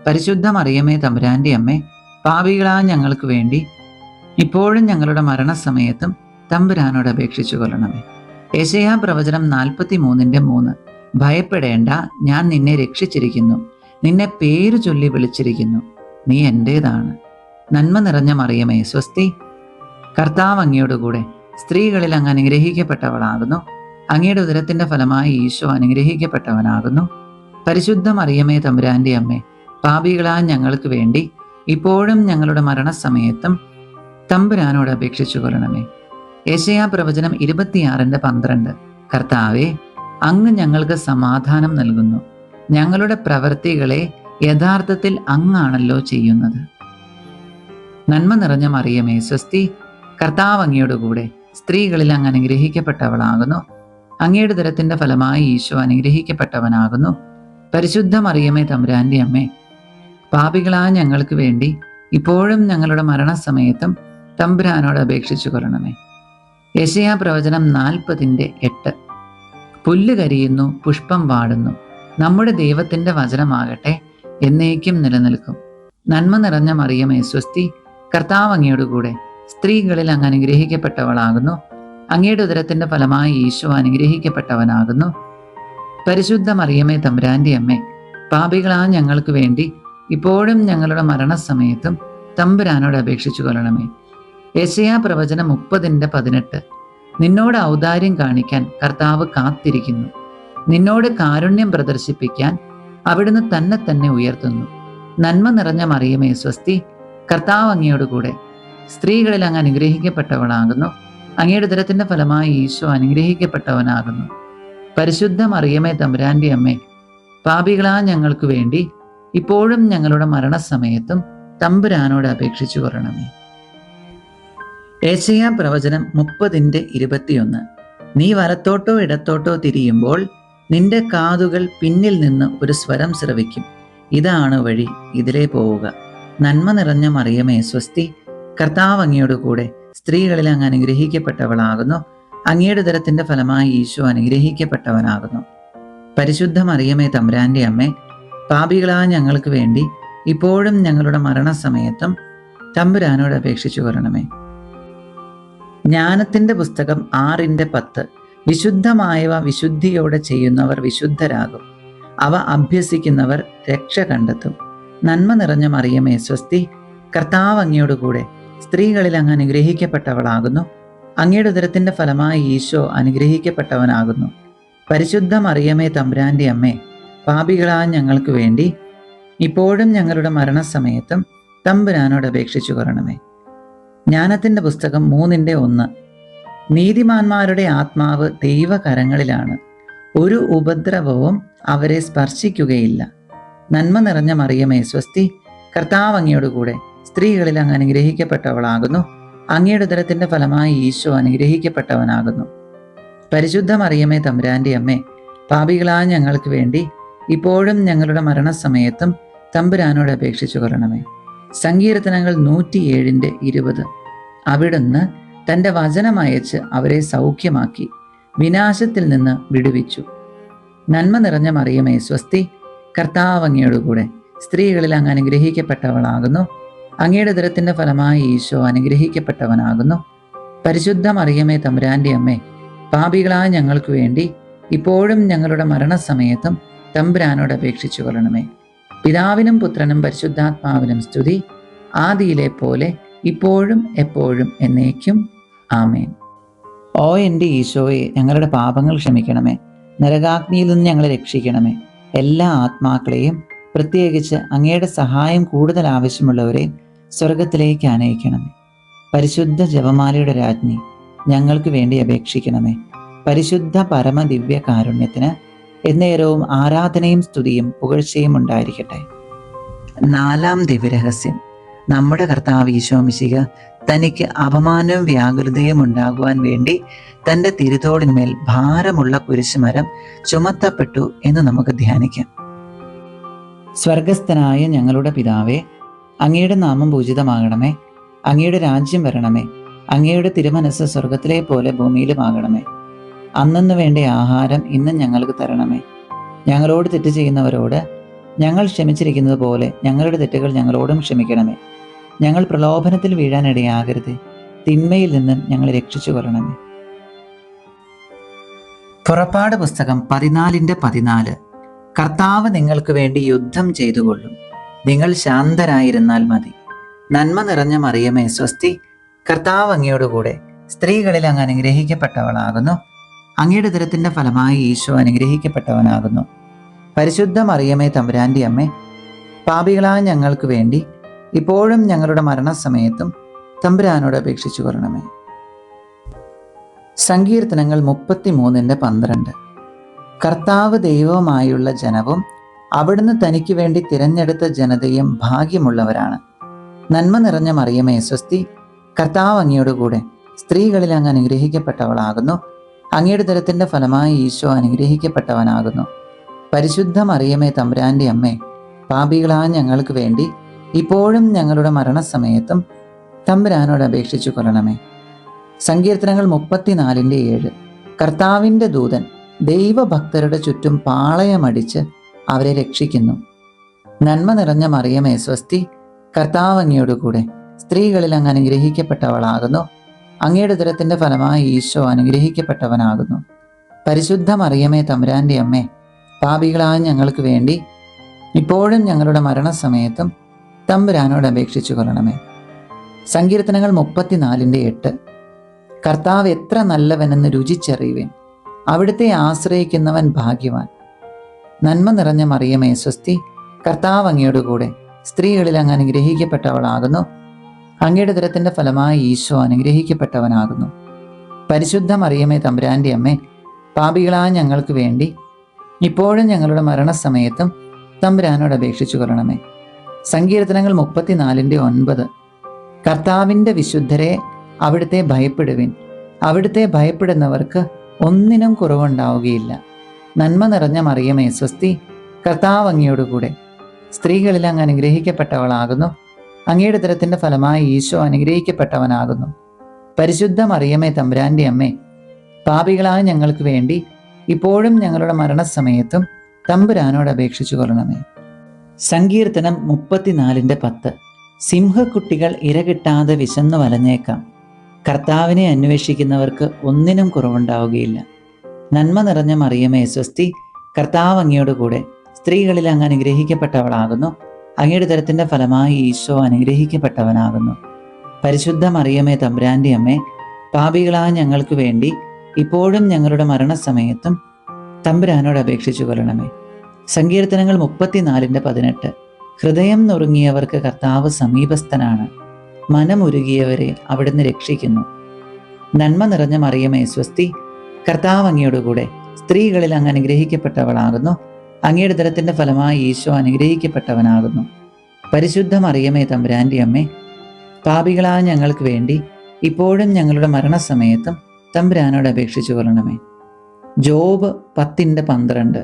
പരിശുദ്ധ മറിയമേ തമ്പുരാന്റെ അമ്മേ, പാപികളായ ഞങ്ങൾക്ക് വേണ്ടി ഇപ്പോഴും ഞങ്ങളുടെ മരണസമയത്തും തമ്പുരാനോട് അപേക്ഷിച്ചു കൊള്ളണമേ. യെശയ്യാ പ്രവചനം 43:3. ഭയപ്പെടേണ്ട, ഞാൻ നിന്നെ രക്ഷിച്ചിരിക്കുന്നു, നിന്നെ പേരു ചൊല്ലി വിളിച്ചിരിക്കുന്നു, നീ എൻ്റേതാണ്. നന്മ നിറഞ്ഞ മറിയമേ സ്വസ്തി, കർത്താവ് അങ്ങയോട് കൂടെ സ്ത്രീകളിൽ അങ്ങ് അനുഗ്രഹിക്കപ്പെട്ടവളാകുന്നു. അങ്ങയുടെ ഉദരത്തിന്റെ ഫലമായി ഈശോ അനുഗ്രഹിക്കപ്പെട്ടവനാകുന്നു. പരിശുദ്ധ മറിയമേ തമ്പുരാന്റെ അമ്മേ, പാപികളായ ഞങ്ങൾക്ക് വേണ്ടി ഇപ്പോഴും ഞങ്ങളുടെ മരണസമയത്തും തമ്പുരാനോട് അപേക്ഷിച്ചു കൊള്ളണമേ. യെശയ്യാ പ്രവചനം 26:12. കർത്താവേ, അങ്ങ് ഞങ്ങൾക്ക് സമാധാനം നൽകുന്നു, ഞങ്ങളുടെ പ്രവൃത്തികളെ യഥാർത്ഥത്തിൽ അങ്ങാണല്ലോ ചെയ്യുന്നത്. നന്മ നിറഞ്ഞ മറിയമേ സ്വസ്തി, കർത്താവ് അങ്ങയോട് കൂടെ സ്ത്രീകളിൽ അങ്ങ് അനുഗ്രഹിക്കപ്പെട്ടവളാകുന്നു. അങ്ങയുടെ ഉദരത്തിന്റെ ഫലമായി ഈശോ അനുഗ്രഹിക്കപ്പെട്ടവനാകുന്നു. പരിശുദ്ധ മറിയമേ തമ്പുരാന്റെ അമ്മേ, പാപികളായ ഞങ്ങൾക്ക് വേണ്ടി ഇപ്പോഴും ഞങ്ങളുടെ മരണസമയത്തും തമ്പുരാനോട് അപേക്ഷിച്ചു കൊള്ളണമേ. യെശയ്യാ പ്രവചനം 40:8. പുല്ല് കരിയുന്നു, പുഷ്പം വാടുന്നു, നമ്മുടെ ദൈവത്തിന്റെ വചനമാകട്ടെ എന്നേക്കും നിലനിൽക്കും. നന്മ നിറഞ്ഞ മറിയമേ സ്വസ്തി, കർത്താവ് അങ്ങയോട് കൂടെ സ്ത്രീകളിൽ അങ്ങ് അനുഗ്രഹിക്കപ്പെട്ടവളാകുന്നു. അങ്ങയുടെ ഉദരത്തിന്റെ ഫലമായി ഈശോ അനുഗ്രഹിക്കപ്പെട്ടവനാകുന്നു. പരിശുദ്ധ മറിയമേ തമ്പുരാന്റെ അമ്മേ, പാപികളായ ഞങ്ങൾക്ക് വേണ്ടി ഇപ്പോഴും ഞങ്ങളുടെ മരണസമയത്തും തമ്പുരാനോട് അപേക്ഷിച്ചു കൊള്ളണമേ. യെശയ്യാ പ്രവചനം 30:18. നിന്നോട് ഔദാര്യം കാണിക്കാൻ കർത്താവ് കാത്തിരിക്കുന്നു, നിന്നോട് കാരുണ്യം പ്രദർശിപ്പിക്കാൻ അവിടുന്ന് തന്നെ ഉയർത്തുന്നു. നന്മ നിറഞ്ഞ മറിയമേ സ്വസ്തി, കർത്താവ് അങ്ങയോട് കൂടെ സ്ത്രീകളിൽ അങ്ങ് അനുഗ്രഹിക്കപ്പെട്ടവളാകുന്നു. അങ്ങയുടെ ഉദരത്തിന്റെ ഫലമായി ഈശോ അനുഗ്രഹിക്കപ്പെട്ടവനാകുന്നു. പരിശുദ്ധ മറിയമേ തമ്പുരാന്റെ അമ്മേ, പാപികളാ ഞങ്ങൾക്ക് വേണ്ടി ഇപ്പോഴും ഞങ്ങളുടെ മരണസമയത്തും തമ്പുരാനോട് അപേക്ഷിച്ചു കൊള്ളണമേ. ഏശയ്യാ പ്രവചനം 30:21. നീ വലത്തോട്ടോ ഇടത്തോട്ടോ തിരിയുമ്പോൾ നിന്റെ കാതുകൾ പിന്നിൽ നിന്ന് ഒരു സ്വരം ശ്രവിക്കും, ഇതാണ് വഴി, ഇതിലേ പോവുക. നന്മ നിറഞ്ഞ മറിയമേ സ്വസ്തി, കർത്താവ് അങ്ങയോട് കൂടെ സ്ത്രീകളിൽ അങ്ങ് അനുഗ്രഹിക്കപ്പെട്ടവളാകുന്നു. അങ്ങയുടെ ഉദരത്തിന്റെ ഫലമായി ഈശോ അനുഗ്രഹിക്കപ്പെട്ടവനാകുന്നു. പരിശുദ്ധ മറിയമേ തമ്പുരാന്റെ അമ്മേ, പാപികളാ ഞങ്ങൾക്ക് വേണ്ടി ഇപ്പോഴും ഞങ്ങളുടെ മരണസമയത്തും തമ്പുരാനോട് അപേക്ഷിച്ചു കൊള്ളണമേ. ജ്ഞാനത്തിന്റെ പുസ്തകം 6:10. വിശുദ്ധമായവ വിശുദ്ധിയോടെ ചെയ്യുന്നവർ വിശുദ്ധരാകും, അവ അഭ്യസിക്കുന്നവർ രക്ഷ കണ്ടെത്തും. നന്മ നിറഞ്ഞ മറിയമേ സ്വസ്തി, കർത്താവ് അങ്ങയോട് കൂടെ സ്ത്രീകളിൽ അങ്ങ് അനുഗ്രഹിക്കപ്പെട്ടവളാകുന്നു. അങ്ങയുടെ ഉദരത്തിന്റെ ഫലമായി ഈശോ അനുഗ്രഹിക്കപ്പെട്ടവനാകുന്നു. പരിശുദ്ധ മറിയമേ തമ്പുരാന്റെ അമ്മേ, പാപികളാ ഞങ്ങൾക്ക് വേണ്ടി ഇപ്പോഴും ഞങ്ങളുടെ മരണസമയത്തും തമ്പുരാനോട് അപേക്ഷിച്ചു കൊള്ളണമേ. ജ്ഞാനത്തിന്റെ പുസ്തകം 3:1. നീതിമാന്മാരുടെ ആത്മാവ് ദൈവകരങ്ങളിലാണ്, ഒരു ഉപദ്രവവും അവരെ സ്പർശിക്കുകയില്ല. നന്മ നിറഞ്ഞ മറിയമേ സ്വസ്തി, കർത്താവ് അങ്ങയോട് കൂടെ സ്ത്രീകളിൽ അങ്ങ് അനുഗ്രഹിക്കപ്പെട്ടവളാകുന്നു. അങ്ങയുടെ ഉദരത്തിന്റെ ഫലമായി ഈശോ അനുഗ്രഹിക്കപ്പെട്ടവനാകുന്നു. പരിശുദ്ധ മറിയമേ തമ്പുരാന്റെ അമ്മേ, പാപികളാ ഞങ്ങൾക്ക് വേണ്ടി ഇപ്പോഴും ഞങ്ങളുടെ മരണസമയത്തും തമ്പുരാനോട് അപേക്ഷിച്ചു കൊള്ളണമേ. സങ്കീർത്തനങ്ങൾ 107:20. അവിടുന്ന് തൻ്റെ വചനമയച്ച് അവരെ സൗഖ്യമാക്കി, വിനാശത്തിൽ നിന്ന് വിടുവിച്ചു. നന്മ നിറഞ്ഞ മറിയമേ സ്വസ്തി, കർത്താവ് അങ്ങയോട് കൂടെ സ്ത്രീകളിൽ അങ്ങ് അനുഗ്രഹിക്കപ്പെട്ടവളാകുന്നു. അങ്ങയുടെ ഉദരത്തിന്റെ ഫലമായി ഈശോ അനുഗ്രഹിക്കപ്പെട്ടവനാകുന്നു. പരിശുദ്ധ മറിയമേ തമ്പുരാന്റെ അമ്മേ, പാപികളായ ഞങ്ങൾക്ക് വേണ്ടി ഇപ്പോഴും ഞങ്ങളുടെ മരണസമയത്തും തമ്പുരാനോട് അപേക്ഷിച്ചു കൊള്ളണമേ. പിതാവിനും പുത്രനും പരിശുദ്ധാത്മാവിനും സ്തുതി, ആദിയിലെ പോലെ ഇപ്പോഴും എപ്പോഴും എന്നേക്കും. ആമേൻ. ഓ എൻ്റെ ഈശോയെ, ഞങ്ങളുടെ പാപങ്ങൾ ക്ഷമിക്കണമേ, നരകാഗ്നിയിൽ നിന്ന് ഞങ്ങളെ രക്ഷിക്കണമേ. എല്ലാ ആത്മാക്കളെയും, പ്രത്യേകിച്ച് അങ്ങയുടെ സഹായം കൂടുതൽ ആവശ്യമുള്ളവരെ സ്വർഗത്തിലേക്ക് ആനയിക്കണമേ. പരിശുദ്ധ ജപമാലയുടെ രാജ്ഞി, ഞങ്ങൾക്ക് വേണ്ടി അപേക്ഷിക്കണമേ. പരിശുദ്ധ പരമദിവ്യ കാരുണ്യത്തിന് എന്നേരവും ആരാധനയും സ്തുതിയും പുകഴ്ചയും ഉണ്ടായിരിക്കട്ടെ. 4-ാം ദിവ്യരഹസ്യം. നമ്മുടെ കർത്താവ് ഈശോ മിശിഹ തനിക്ക് അപമാനവും വ്യാകുലതയും ഉണ്ടാകുവാൻ വേണ്ടി തൻ്റെ തിരുതോളിന്മേൽ ഭാരമുള്ള കുരിശുമരം ചുമത്തപ്പെട്ടു എന്ന് നമുക്ക് ധ്യാനിക്കാം. സ്വർഗസ്ഥനായ ഞങ്ങളുടെ പിതാവേ, അങ്ങയുടെ നാമം പൂജിതമാകണമേ. അങ്ങയുടെ രാജ്യം വരണമേ. അങ്ങയുടെ തിരുമനസ് സ്വർഗത്തിലെ പോലെ ഭൂമിയിലുമാകണമേ. അന്നന്ന് വേണ്ട ആഹാരം ഇന്ന് ഞങ്ങൾക്ക് തരണമേ. ഞങ്ങളോട് തെറ്റ് ചെയ്യുന്നവരോട് ഞങ്ങൾ ക്ഷമിച്ചിരിക്കുന്നത് പോലെ ഞങ്ങളുടെ തെറ്റുകൾ ഞങ്ങളോടും ക്ഷമിക്കണമേ. ഞങ്ങൾ പ്രലോഭനത്തിൽ വീഴാനിടയാകരുത്, തിന്മയിൽ നിന്നും ഞങ്ങളെ രക്ഷിച്ചു കൊള്ളണമേ. പുറപ്പാട് പുസ്തകം 14:14. കർത്താവ് നിങ്ങൾക്ക് വേണ്ടി യുദ്ധം ചെയ്തുകൊള്ളും, നിങ്ങൾ ശാന്തരായിരുന്നാൽ മതി. നന്മ നിറഞ്ഞ മറിയമേ സ്വസ്തി, കർത്താവ് അങ്ങയോടുകൂടെ സ്ത്രീകളിൽ അങ്ങ് അനുഗ്രഹിക്കപ്പെട്ടവളാകുന്നു. അങ്ങയുടെ ഉദരത്തിന്റെ ഫലമായി ഈശോ അനുഗ്രഹിക്കപ്പെട്ടവനാകുന്നു. പരിശുദ്ധ മറിയമേ തമ്പുരാന്റെ അമ്മേ, പാപികളായ ഞങ്ങൾക്ക് വേണ്ടി ഇപ്പോഴും ഞങ്ങളുടെ മരണസമയത്തും തമ്പുരാനോട് അപേക്ഷിച്ചു കൊള്ളണമേ. സങ്കീർത്തനങ്ങൾ 33:12. കർത്താവ് ദൈവവുമായുള്ള ജനവും അവിടുന്ന് തനിക്ക് വേണ്ടി തിരഞ്ഞെടുത്ത ജനതയും ഭാഗ്യമുള്ളവരാണ്. നന്മ നിറഞ്ഞ മറിയമേ സ്വസ്തി, കർത്താവ് അങ്ങയോടുകൂടെ സ്ത്രീകളിൽ അങ്ങ് അനുഗ്രഹിക്കപ്പെട്ടവളാകുന്നു. അങ്ങയുടെ ഉദരത്തിന്റെ ഫലമായി ഈശോ അനുഗ്രഹിക്കപ്പെട്ടവനാകുന്നു. പരിശുദ്ധ മറിയമേ തമ്പുരാന്റെ അമ്മേ, പാപികളായ ഞങ്ങൾക്ക് വേണ്ടി ഇപ്പോഴും ഞങ്ങളുടെ മരണസമയത്തും തമ്പുരാനോട് അപേക്ഷിച്ചു കൊള്ളണമേ. സങ്കീർത്തനങ്ങൾ 34:7. കർത്താവിൻ്റെ ദൂതൻ ദൈവഭക്തരുടെ ചുറ്റും പാളയമടിച്ച് അവരെ രക്ഷിക്കുന്നു. നന്മ നിറഞ്ഞ മറിയമേ സ്വസ്തി, കർത്താവ് അങ്ങയോടുകൂടെ സ്ത്രീകളിൽ അങ്ങ് അനുഗ്രഹിക്കപ്പെട്ടവളാകുന്നു. അങ്ങയുടെ ഉദരത്തിന്റെ ഫലമായി ഈശോ അനുഗ്രഹിക്കപ്പെട്ടവനാകുന്നു. പരിശുദ്ധ മറിയമേ തമ്പുരാന്റെ അമ്മേ, പാപികളായ ഞങ്ങൾക്ക് വേണ്ടി ഇപ്പോഴും ഞങ്ങളുടെ മരണസമയത്തും തമ്പുരാനോട് അപേക്ഷിച്ചു കൊള്ളണമേ. സങ്കീർത്തനങ്ങൾ 34:8. കർത്താവ് എത്ര നല്ലവനെന്ന് രുചിച്ചറിയുവിൻ, അവിടുത്തെ ആശ്രയിക്കുന്നവൻ ഭാഗ്യവാൻ. നന്മ നിറഞ്ഞ മറിയമേ സ്വസ്തി, കർത്താവ് അങ്ങയോടുകൂടെ സ്ത്രീകളിൽ അങ്ങ് അനുഗ്രഹിക്കപ്പെട്ടവളാകുന്നു. അങ്ങയുടെ ഉദരത്തിന്റെ ഫലമായി ഈശോ അനുഗ്രഹിക്കപ്പെട്ടവനാകുന്നു. പരിശുദ്ധ മറിയമേ തമ്പുരാന്റെ അമ്മേ, പാപികളായ ഞങ്ങൾക്ക് വേണ്ടി ഇപ്പോഴും ഞങ്ങളുടെ മരണസമയത്തും തമ്പുരാനോട് അപേക്ഷിച്ചു കൊള്ളണമേ. സങ്കീർത്തനങ്ങൾ 34:9. കർത്താവിൻ്റെ വിശുദ്ധരെ അവിടുത്തെ ഭയപ്പെടുവിൻ, അവിടുത്തെ ഭയപ്പെടുന്നവർക്ക് ഒന്നിനും കുറവുണ്ടാവുകയില്ല. നന്മ നിറഞ്ഞ മറിയമേ സ്വസ്തി, കർത്താവ് അങ്ങയോടുകൂടെ സ്ത്രീകളിൽ അങ്ങ് അനുഗ്രഹിക്കപ്പെട്ടവളാകുന്നു. അങ്ങയുടെ ഉദരത്തിന്റെ ഫലമായി ഈശോ അനുഗ്രഹിക്കപ്പെട്ടവനാകുന്നു. പരിശുദ്ധ മറിയമേ തമ്പുരാന്റെ അമ്മേ, പാപികളായ ഞങ്ങൾക്ക് വേണ്ടി ഇപ്പോഴും ഞങ്ങളുടെ മരണസമയത്തും തമ്പുരാനോട് അപേക്ഷിച്ചു കൊള്ളണമേ. സങ്കീർത്തനം 34:10. സിംഹക്കുട്ടികൾ ഇരകിട്ടാതെ വിശന്നു വലഞ്ഞേക്കാം, കർത്താവിനെ അന്വേഷിക്കുന്നവർക്ക് ഒന്നിനും കുറവുണ്ടാവുകയില്ല. നന്മ നിറഞ്ഞ മറിയമേ സ്വസ്തി, കർത്താവ് അങ്ങയോടുകൂടെ സ്ത്രീകളിൽ അങ്ങ് അനുഗ്രഹിക്കപ്പെട്ടവളാകുന്നു. അങ്ങയുടെ ഉദരത്തിന്റെ ഫലമായി ഈശോ അനുഗ്രഹിക്കപ്പെട്ടവനാകുന്നു. പരിശുദ്ധ മറിയമേ തമ്പുരാന്റെ അമ്മേ, പാപികളായ ഞങ്ങൾക്ക് വേണ്ടി ഇപ്പോഴും ഞങ്ങളുടെ മരണസമയത്തും തമ്പുരാനോട് അപേക്ഷിച്ചു കൊള്ളണമേ. സങ്കീർത്തനങ്ങൾ 34:18. ഹൃദയം നുറുങ്ങിയവർക്ക് കർത്താവ് സമീപസ്ഥനാണ്, മനമുരുകിയവരെ അവിടുന്ന് രക്ഷിക്കുന്നു. നന്മ നിറഞ്ഞ മറിയമേ സ്വസ്തി, കർത്താവ് അങ്ങയോടുകൂടെ സ്ത്രീകളിൽ അങ്ങ് അനുഗ്രഹിക്കപ്പെട്ടവളാകുന്നു. അങ്ങയുടെ ഉദരത്തിന്റെ ഫലമായി ഈശോ അനുഗ്രഹിക്കപ്പെട്ടവനാകുന്നു. പരിശുദ്ധ മറിയമേ തമ്പുരാന്റെ അമ്മേ, പാപികളായ ഞങ്ങൾക്ക് വേണ്ടി ഇപ്പോഴും ഞങ്ങളുടെ മരണസമയത്തും തമ്പുരാനോട് അപേക്ഷിച്ചു കൊള്ളണമേ. ജോബ് 10:12.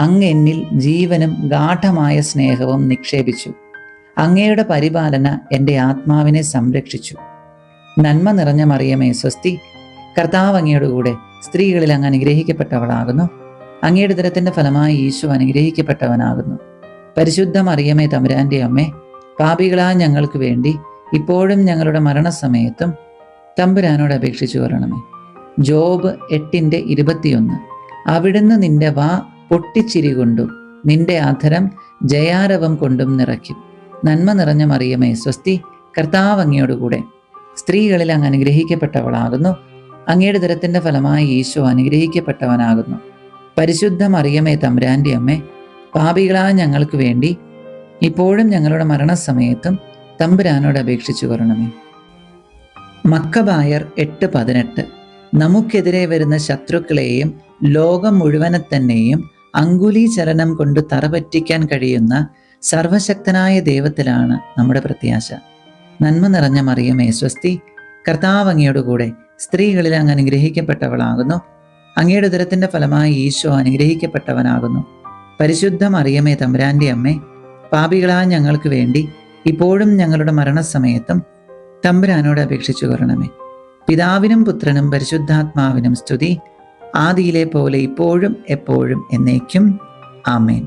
അങ്ങ് എന്നിൽ ജീവനും ഗാഠമായ സ്നേഹവും നിക്ഷേപിച്ചു, അങ്ങയുടെ പരിപാലന എൻ്റെ ആത്മാവിനെ സംരക്ഷിച്ചു. നന്മ നിറഞ്ഞ മറിയമേ സ്വസ്തി, കർത്താവ് അങ്ങയോടുകൂടെ സ്ത്രീകളിൽ അങ്ങ് അനുഗ്രഹിക്കപ്പെട്ടവളാകുന്നു. അങ്ങയുടെ ഉദരത്തിന്റെ ഫലമായി ഈശോ അനുഗ്രഹിക്കപ്പെട്ടവനാകുന്നു. പരിശുദ്ധ മറിയമേ തമ്പുരാന്റെ അമ്മേ, പാപികളായ ഞങ്ങൾക്ക് വേണ്ടി ഇപ്പോഴും ഞങ്ങളുടെ മരണസമയത്തും തമ്പുരാനോട് അപേക്ഷിച്ചു കൊള്ളണമേ. ജോബ് 8:21. അവിടുന്ന് നിന്റെ വാ പൊട്ടിച്ചിരി കൊണ്ടും നിന്റെ അധരം ജയാരവം കൊണ്ടും നിറയ്ക്കും. നന്മ നിറഞ്ഞ മറിയമേ സ്വസ്തി, കർത്താവ് അങ്ങയോടുകൂടെ സ്ത്രീകളിൽ അങ്ങ് അനുഗ്രഹിക്കപ്പെട്ടവളാകുന്നു. അങ്ങയുടെ ഉദരത്തിന്റെ ഫലമായി ഈശോ അനുഗ്രഹിക്കപ്പെട്ടവനാകുന്നു. പരിശുദ്ധ മറിയമേ തമ്പുരാന്റെ അമ്മേ, പാപികളായ ഞങ്ങൾക്ക് വേണ്ടി ഇപ്പോഴും ഞങ്ങളുടെ മരണസമയത്തും തമ്പുരാനോട് അപേക്ഷിച്ചു കൊള്ളണമേ. മക്കബായർ 8:18. നമുക്കെതിരെ വരുന്ന ശത്രുക്കളെയും ലോകം മുഴുവനെ തന്നെയും അങ്കുലി ചലനം കൊണ്ട് തറപറ്റിക്കാൻ കഴിയുന്ന സർവശക്തനായ ദൈവത്തിലാണ് നമ്മുടെ പ്രത്യാശ. നന്മ നിറഞ്ഞ മറിയമേ സ്വസ്തി, കർത്താവ് അങ്ങയോടുകൂടെ സ്ത്രീകളിൽ അങ്ങ് അനുഗ്രഹിക്കപ്പെട്ടവളാകുന്നു. അങ്ങയുടെ ഉദരത്തിന്റെ ഫലമായി ഈശോ അനുഗ്രഹിക്കപ്പെട്ടവനാകുന്നു. പരിശുദ്ധ മറിയമേ തമ്പുരാന്റെ അമ്മേ, പാപികളായ ഞങ്ങൾക്ക് വേണ്ടി ഇപ്പോഴും ഞങ്ങളുടെ മരണസമയത്തും തമ്പുരാനോട് അപേക്ഷിച്ചു കൊള്ളണമേ. പിതാവിനും പുത്രനും പരിശുദ്ധാത്മാവിനും സ്തുതി, ആദിയിലെ പോലെ ഇപ്പോഴും എപ്പോഴും എന്നേക്കും. ആമേൻ.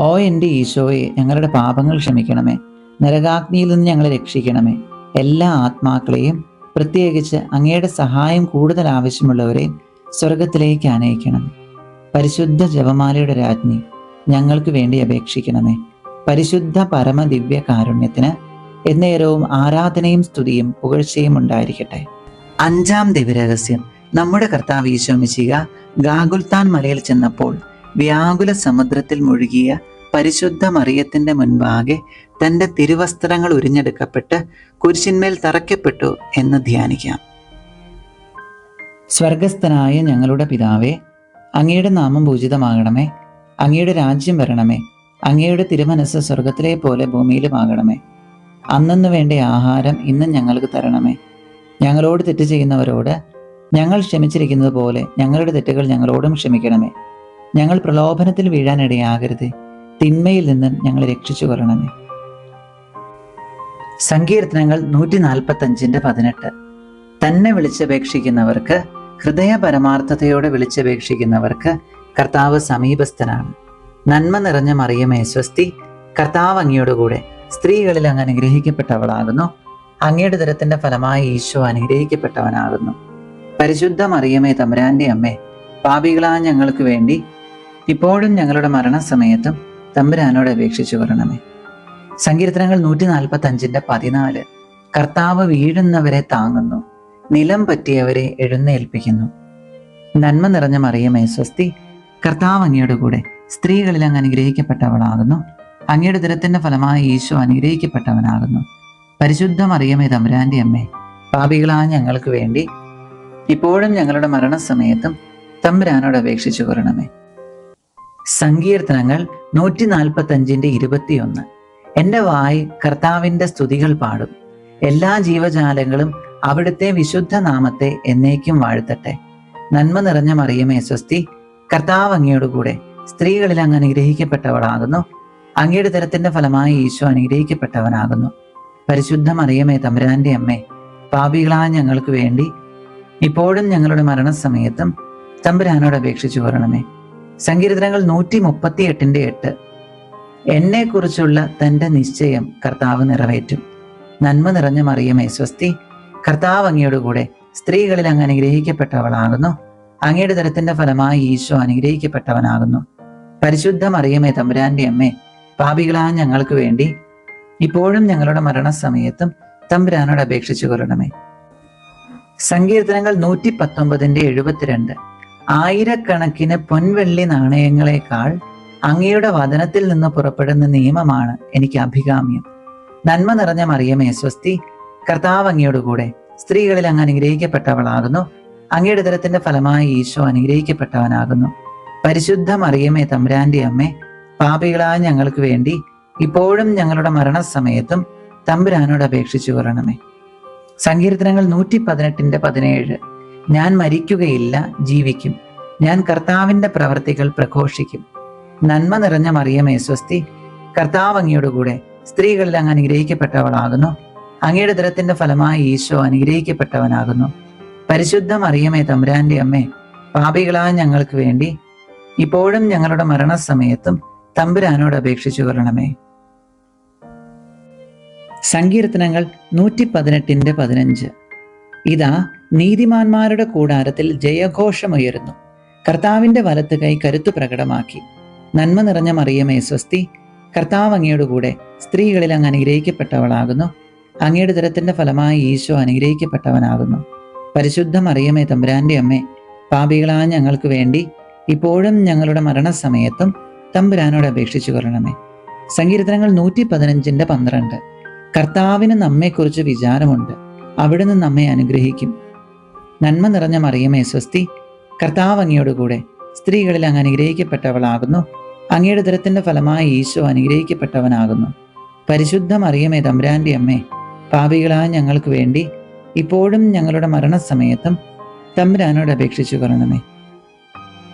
ഓ എൻ്റെ ഈശോയെ, ഞങ്ങളുടെ പാപങ്ങൾ ക്ഷമിക്കണമേ, നരകാഗ്നിയിൽ നിന്ന് ഞങ്ങളെ രക്ഷിക്കണമേ. എല്ലാ ആത്മാക്കളെയും, പ്രത്യേകിച്ച് അങ്ങയുടെ സഹായം കൂടുതൽ ആവശ്യമുള്ളവരെയും സ്വർഗത്തിലേക്ക് ആനയിക്കണമേ. പരിശുദ്ധ ജപമാലയുടെ രാജ്ഞി, ഞങ്ങൾക്ക് വേണ്ടി അപേക്ഷിക്കണമേ. പരിശുദ്ധ പരമദിവ്യ കാരുണ്യത്തിന് എന്നേരവും ആരാധനയും സ്തുതിയും പുകഴ്ചയും ഉണ്ടായിരിക്കട്ടെ. 5-ാം ദിവ്യരഹസ്യം. നമ്മുടെ കർത്താവ് ഈശോ മിശിഹ ഗാഗുൽത്താൻ മലയിൽ ചെന്നപ്പോൾ വ്യാകുല സമുദ്രത്തിൽ മുഴുകിയ പരിശുദ്ധ മറിയത്തിന്റെ മുൻപാകെ തൻ്റെ തിരുവസ്ത്രങ്ങൾ ഉരിഞ്ഞെടുക്കപ്പെട്ട് കുരിശിന്മേൽ തറയ്ക്കപ്പെട്ടു എന്ന് ധ്യാനിക്കാം. സ്വർഗസ്ഥനായ ഞങ്ങളുടെ പിതാവേ, അങ്ങയുടെ നാമം പൂജിതമാകണമേ. അങ്ങയുടെ രാജ്യം വരണമേ. അങ്ങയുടെ തിരുമനസ് സ്വർഗത്തിലെ പോലെ ഭൂമിയിലുമാകണമേ. അന്നന്ന് വേണ്ട ആഹാരം ഇന്നും ഞങ്ങൾക്ക് തരണമേ. ഞങ്ങളോട് തെറ്റ് ചെയ്യുന്നവരോട് ഞങ്ങൾ ക്ഷമിച്ചിരിക്കുന്നത് പോലെ ഞങ്ങളുടെ തെറ്റുകൾ ഞങ്ങളോടും ക്ഷമിക്കണമേ. ഞങ്ങൾ പ്രലോഭനത്തിൽ വീഴാനിടയാകരുതേ, തിന്മയിൽ നിന്ന് ഞങ്ങളെ രക്ഷിച്ചു കൊള്ളണമേ. സങ്കീർത്തനങ്ങൾ 145:18. തന്നെ വിളിച്ചപേക്ഷിക്കുന്നവർക്ക്, ഹൃദയ പരമാർത്ഥതയോടെ വിളിച്ചപേക്ഷിക്കുന്നവർക്ക് കർത്താവ് സമീപസ്ഥനാണ്. നന്മ നിറഞ്ഞ മറിയമേ സ്വസ്തി, കർത്താവ് അങ്ങയോടുകൂടെ സ്ത്രീകളിൽ അങ്ങ് അനുഗ്രഹിക്കപ്പെട്ടവളാകുന്നു. അങ്ങയുടെ ഉദരത്തിന്റെ ഫലമായി ഈശോ അനുഗ്രഹിക്കപ്പെട്ടവനാകുന്നു. പരിശുദ്ധ മറിയമേ തമ്പുരാന്റെ അമ്മേ, പാപികളായ ഞങ്ങൾക്ക് വേണ്ടി ഇപ്പോഴും ഞങ്ങളുടെ മരണസമയത്തും തമ്പുരാനോട് അപേക്ഷിച്ചു കൊള്ളണമേ. സങ്കീർത്തനങ്ങൾ 145:14. കർത്താവ് വീഴുന്നവരെ താങ്ങുന്നു, നിലം പറ്റിയവരെ എഴുന്നേൽപ്പിക്കുന്നു. നന്മ നിറഞ്ഞ മറിയമേ സ്വസ്തി, കർത്താവ് അങ്ങയോടുകൂടെ സ്ത്രീകളിൽ അങ്ങ് അനുഗ്രഹിക്കപ്പെട്ടവളാകുന്നു. അങ്ങയുടെ ഉദരത്തിന്റെ ഫലമായി ഈശോ അനുഗ്രഹിക്കപ്പെട്ടവനാകുന്നു. പരിശുദ്ധ മറിയമേ തമ്പുരാന്റെ അമ്മേ, പാപികളായ ഞങ്ങൾക്ക് വേണ്ടി ഇപ്പോഴും ഞങ്ങളുടെ മരണസമയത്തും തമ്പുരാനോട് അപേക്ഷിച്ചു കൊള്ളണമേ. സങ്കീർത്തനങ്ങൾ 145:21. എൻ്റെ വായ് കർത്താവിൻ്റെ സ്തുതികൾ പാടും. എല്ലാ ജീവജാലങ്ങളും അവിടുത്തെ വിശുദ്ധ നാമത്തെ എന്നേക്കും വാഴ്ത്തട്ടെ. നന്മ നിറഞ്ഞ മറിയമേ സ്വസ്തി, കർത്താവ് അങ്ങയോടുകൂടെ സ്ത്രീകളിൽ അങ്ങ് അനുഗ്രഹിക്കപ്പെട്ടവളാകുന്നു. അങ്ങയുടെ ഉദരത്തിന്റെ ഫലമായി ഈശോ അനുഗ്രഹിക്കപ്പെട്ടവനാകുന്നു. പരിശുദ്ധ മറിയമേ തമ്പുരാന്റെ അമ്മേ, പാപികളായ ഞങ്ങൾക്ക് വേണ്ടി ഇപ്പോഴും ഞങ്ങളുടെ മരണസമയത്തും തമ്പുരാനോട് അപേക്ഷിച്ചു കൊള്ളണമേ. സങ്കീർത്തനങ്ങൾ 138:8. എന്നെക്കുറിച്ചുള്ള തൻ്റെ നിശ്ചയം കർത്താവ് നിറവേറ്റും. നന്മ നിറഞ്ഞ മറിയമേ സ്വസ്തി, കർത്താവ് അങ്ങയോടുകൂടെ സ്ത്രീകളിൽ അങ്ങ് അനുഗ്രഹിക്കപ്പെട്ടവളാകുന്നു. അങ്ങയുടെ ഉദരത്തിന്റെ ഫലമായി ഈശോ അനുഗ്രഹിക്കപ്പെട്ടവനാകുന്നു. പരിശുദ്ധ മറിയമേ തമ്പുരാന്റെ അമ്മേ, പാപികളായ ഞങ്ങൾക്ക് വേണ്ടി ഇപ്പോഴും ഞങ്ങളുടെ മരണസമയത്തും തമ്പുരാനോട് അപേക്ഷിച്ചു കൊള്ളണമേ. സങ്കീർത്തനങ്ങൾ 119:72. ആയിരക്കണക്കിന് പൊൻവെള്ളി നാണയങ്ങളെക്കാൾ അങ്ങയുടെ വചനത്തിൽ നിന്ന് പുറപ്പെടുന്ന നിയമമാണ് എനിക്ക് അഭികാമ്യം. നന്മ നിറഞ്ഞ മറിയമേ സ്വസ്തി, കർത്താവ് അങ്ങയോടുകൂടെ സ്ത്രീകളിൽ അങ്ങ് അനുഗ്രഹിക്കപ്പെട്ടവളാകുന്നു. അങ്ങയുടെ ഉദരത്തിന്റെ ഫലമായി ഈശോ അനുഗ്രഹിക്കപ്പെട്ടവനാകുന്നു. പരിശുദ്ധ മറിയമേ തമ്പുരാന്റെ അമ്മേ, പാപികളായ ഞങ്ങൾക്ക് വേണ്ടി ഇപ്പോഴും ഞങ്ങളുടെ മരണസമയത്തും തമ്പുരാനോട് അപേക്ഷിച്ചു കൊള്ളണമേ. സങ്കീർത്തനങ്ങൾ 118:17. ഞാൻ മരിക്കുകയില്ല, ജീവിക്കും. ഞാൻ കർത്താവിന്റെ പ്രവർത്തികൾ പ്രഘോഷിക്കും. നന്മ നിറഞ്ഞ മറിയമേ സ്വസ്തി, കർത്താവ് അങ്ങയോടുകൂടെ സ്ത്രീകളിൽ അങ്ങ് അനുഗ്രഹിക്കപ്പെട്ടവളാകുന്നു. അങ്ങയുടെ ഉദരത്തിന്റെ ഫലമായി ഈശോ അനുഗ്രഹിക്കപ്പെട്ടവനാകുന്നു. പരിശുദ്ധ മറിയമേ തമ്പുരാന്റെ അമ്മേ, പാപികളായ ഞങ്ങൾക്ക് വേണ്ടി ഇപ്പോഴും ഞങ്ങളുടെ മരണസമയത്തും തമ്പുരാനോട് അപേക്ഷിച്ചു കൊള്ളണമേ. സങ്കീർത്തനങ്ങൾ 118:15. ഇതാ, നീതിമാന്മാരുടെ കൂടാരത്തിൽ ജയഘോഷമുയരുന്നു. കർത്താവിന്റെ വലത്ത് കൈ കരുത്തു പ്രകടമാക്കി. നന്മ നിറഞ്ഞ മറിയമേ സ്വസ്തി, കർത്താവ് അങ്ങയോടുകൂടെ സ്ത്രീകളിൽ അങ്ങ് അനുഗ്രഹിക്കപ്പെട്ടവളാകുന്നു. അങ്ങയുടെ ഉദരത്തിന്റെ ഫലമായി ഈശോ അനുഗ്രഹിക്കപ്പെട്ടവനാകുന്നു. പരിശുദ്ധ മറിയമേ തമ്പുരാന്റെ അമ്മേ, പാപികളായ ഞങ്ങൾക്ക് വേണ്ടി ഇപ്പോഴും ഞങ്ങളുടെ മരണസമയത്തും തമ്പുരാനോട് അപേക്ഷിച്ചു കൊള്ളണമേ. സങ്കീർത്തനങ്ങൾ 115:12. കർത്താവിന് നമ്മെക്കുറിച്ച് വിചാരമുണ്ട്, അവിടുന്ന് നമ്മെ അനുഗ്രഹിക്കും. നന്മ നിറഞ്ഞ മറിയമേ സ്വസ്തി, കർത്താവ് അങ്ങയോടുകൂടെ സ്ത്രീകളിൽ അങ്ങ് അനുഗ്രഹിക്കപ്പെട്ടവളാകുന്നു. അങ്ങയുടെ ഉദരത്തിന്റെ ഫലമായി ഈശോ അനുഗ്രഹിക്കപ്പെട്ടവനാകുന്നു. പരിശുദ്ധ മറിയമേ തമ്പുരാന്റെ അമ്മേ, പാപികളായ ഞങ്ങൾക്ക് വേണ്ടി ഇപ്പോഴും ഞങ്ങളുടെ മരണസമയത്തും തമ്പുരാനോട് അപേക്ഷിച്ചു കൊള്ളണമേ.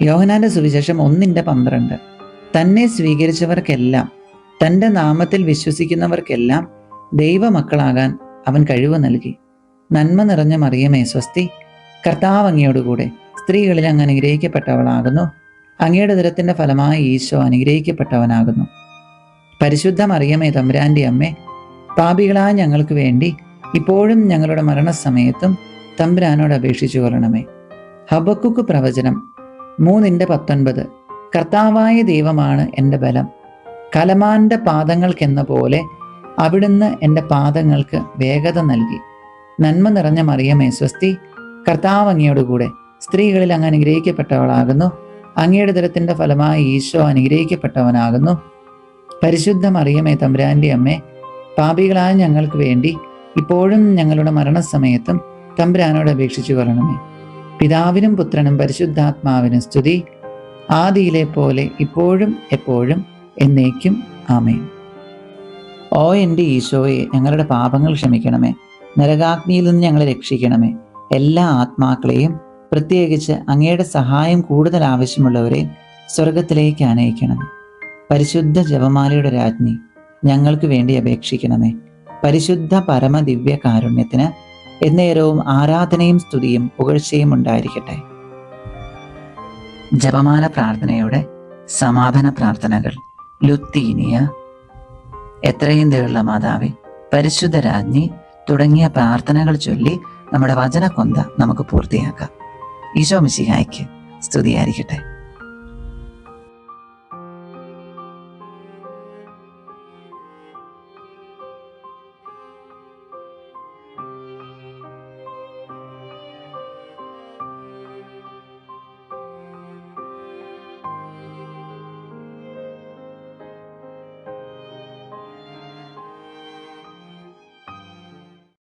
യോഹന്നാന്റെ സുവിശേഷം 1:12. തന്നെ സ്വീകരിച്ചവർക്കെല്ലാം, തൻ്റെ നാമത്തിൽ വിശ്വസിക്കുന്നവർക്കെല്ലാം ദൈവമക്കളാകാൻ അവൻ കഴിവ് നൽകി. നന്മ നിറഞ്ഞ മറിയമേ സ്വസ്തി, കർത്താവ് അങ്ങയോടുകൂടെ സ്ത്രീകളിൽ അങ്ങ് അനുഗ്രഹിക്കപ്പെട്ടവളാകുന്നു. അങ്ങയുടെ ഉദരത്തിന്റെ ഫലമായി ഈശോ അനുഗ്രഹിക്കപ്പെട്ടവനാകുന്നു. പരിശുദ്ധ മറിയമേ തമ്പുരാന്റെ അമ്മേ, പാപികളായ ഞങ്ങൾക്ക് വേണ്ടി ഇപ്പോഴും ഞങ്ങളുടെ മരണസമയത്തും തമ്പുരാനോട് അപേക്ഷിച്ചു കൊള്ളണമേ. ഹബക്കുക്ക് പ്രവചനം 3:19. കർത്താവായ ദൈവമാണ് എൻ്റെ ബലം. കലമാന്റെ പാദങ്ങൾക്കെന്ന പോലെ അവിടുന്ന് എൻ്റെ പാദങ്ങൾക്ക് വേഗത നൽകി. നന്മ നിറഞ്ഞ മറിയമേ സ്വസ്തി, കർത്താവ് അങ്ങയോടുകൂടെ സ്ത്രീകളിൽ അങ്ങ് അനുഗ്രഹിക്കപ്പെട്ടവളാകുന്നു. അങ്ങയുടെ ഉദരത്തിന്റെ ഫലമായി ഈശോ അനുഗ്രഹിക്കപ്പെട്ടവനാകുന്നു. പരിശുദ്ധ മറിയമേ തമ്പുരാന്റെ അമ്മേ, പാപികളായ ഞങ്ങൾക്ക് വേണ്ടി ഇപ്പോഴും ഞങ്ങളുടെ മരണസമയത്തും തമ്പുരാനോട് അപേക്ഷിച്ചു കൊള്ളണമേ. പിതാവിനും പുത്രനും പരിശുദ്ധാത്മാവിനും സ്തുതി, ആദിയിലെ പോലെ ഇപ്പോഴും എപ്പോഴും എന്നേക്കും ആമേൻ. ഓ എൻ്റെ ഈശോയെ, ഞങ്ങളുടെ പാപങ്ങൾ ക്ഷമിക്കണമേ. നരകാഗ്നിയിൽ നിന്ന് ഞങ്ങളെ രക്ഷിക്കണമേ. എല്ലാ ആത്മാക്കളെയും, പ്രത്യേകിച്ച് അങ്ങയുടെ സഹായം കൂടുതൽ ആവശ്യമുള്ളവരെയും സ്വർഗത്തിലേക്ക് ആനയിക്കണമേ. പരിശുദ്ധ ജപമാലയുടെ രാജ്ഞി, ഞങ്ങൾക്ക് വേണ്ടി അപേക്ഷിക്കണമേ. പരിശുദ്ധ പരമദിവ്യ കാരുണ്യത്തിന് എന്നേരവും ആരാധനയും സ്തുതിയും പുകഴ്ചയും ഉണ്ടായിരിക്കട്ടെ. ജപമാല പ്രാർത്ഥനയുടെ സമാപന പ്രാർത്ഥനകൾ. ലുത്തീനിയ, എത്രയും ദയുള്ള മാതാവേ, പരിശുദ്ധ രാജ്ഞി തുടങ്ങിയ പ്രാർത്ഥനകൾ ചൊല്ലി നമ്മുടെ വചനക്കൊന്ത നമുക്ക് പൂർത്തിയാക്കാം. ഈശോ മിശിഹായ്ക്ക് സ്തുതിയായിരിക്കട്ടെ.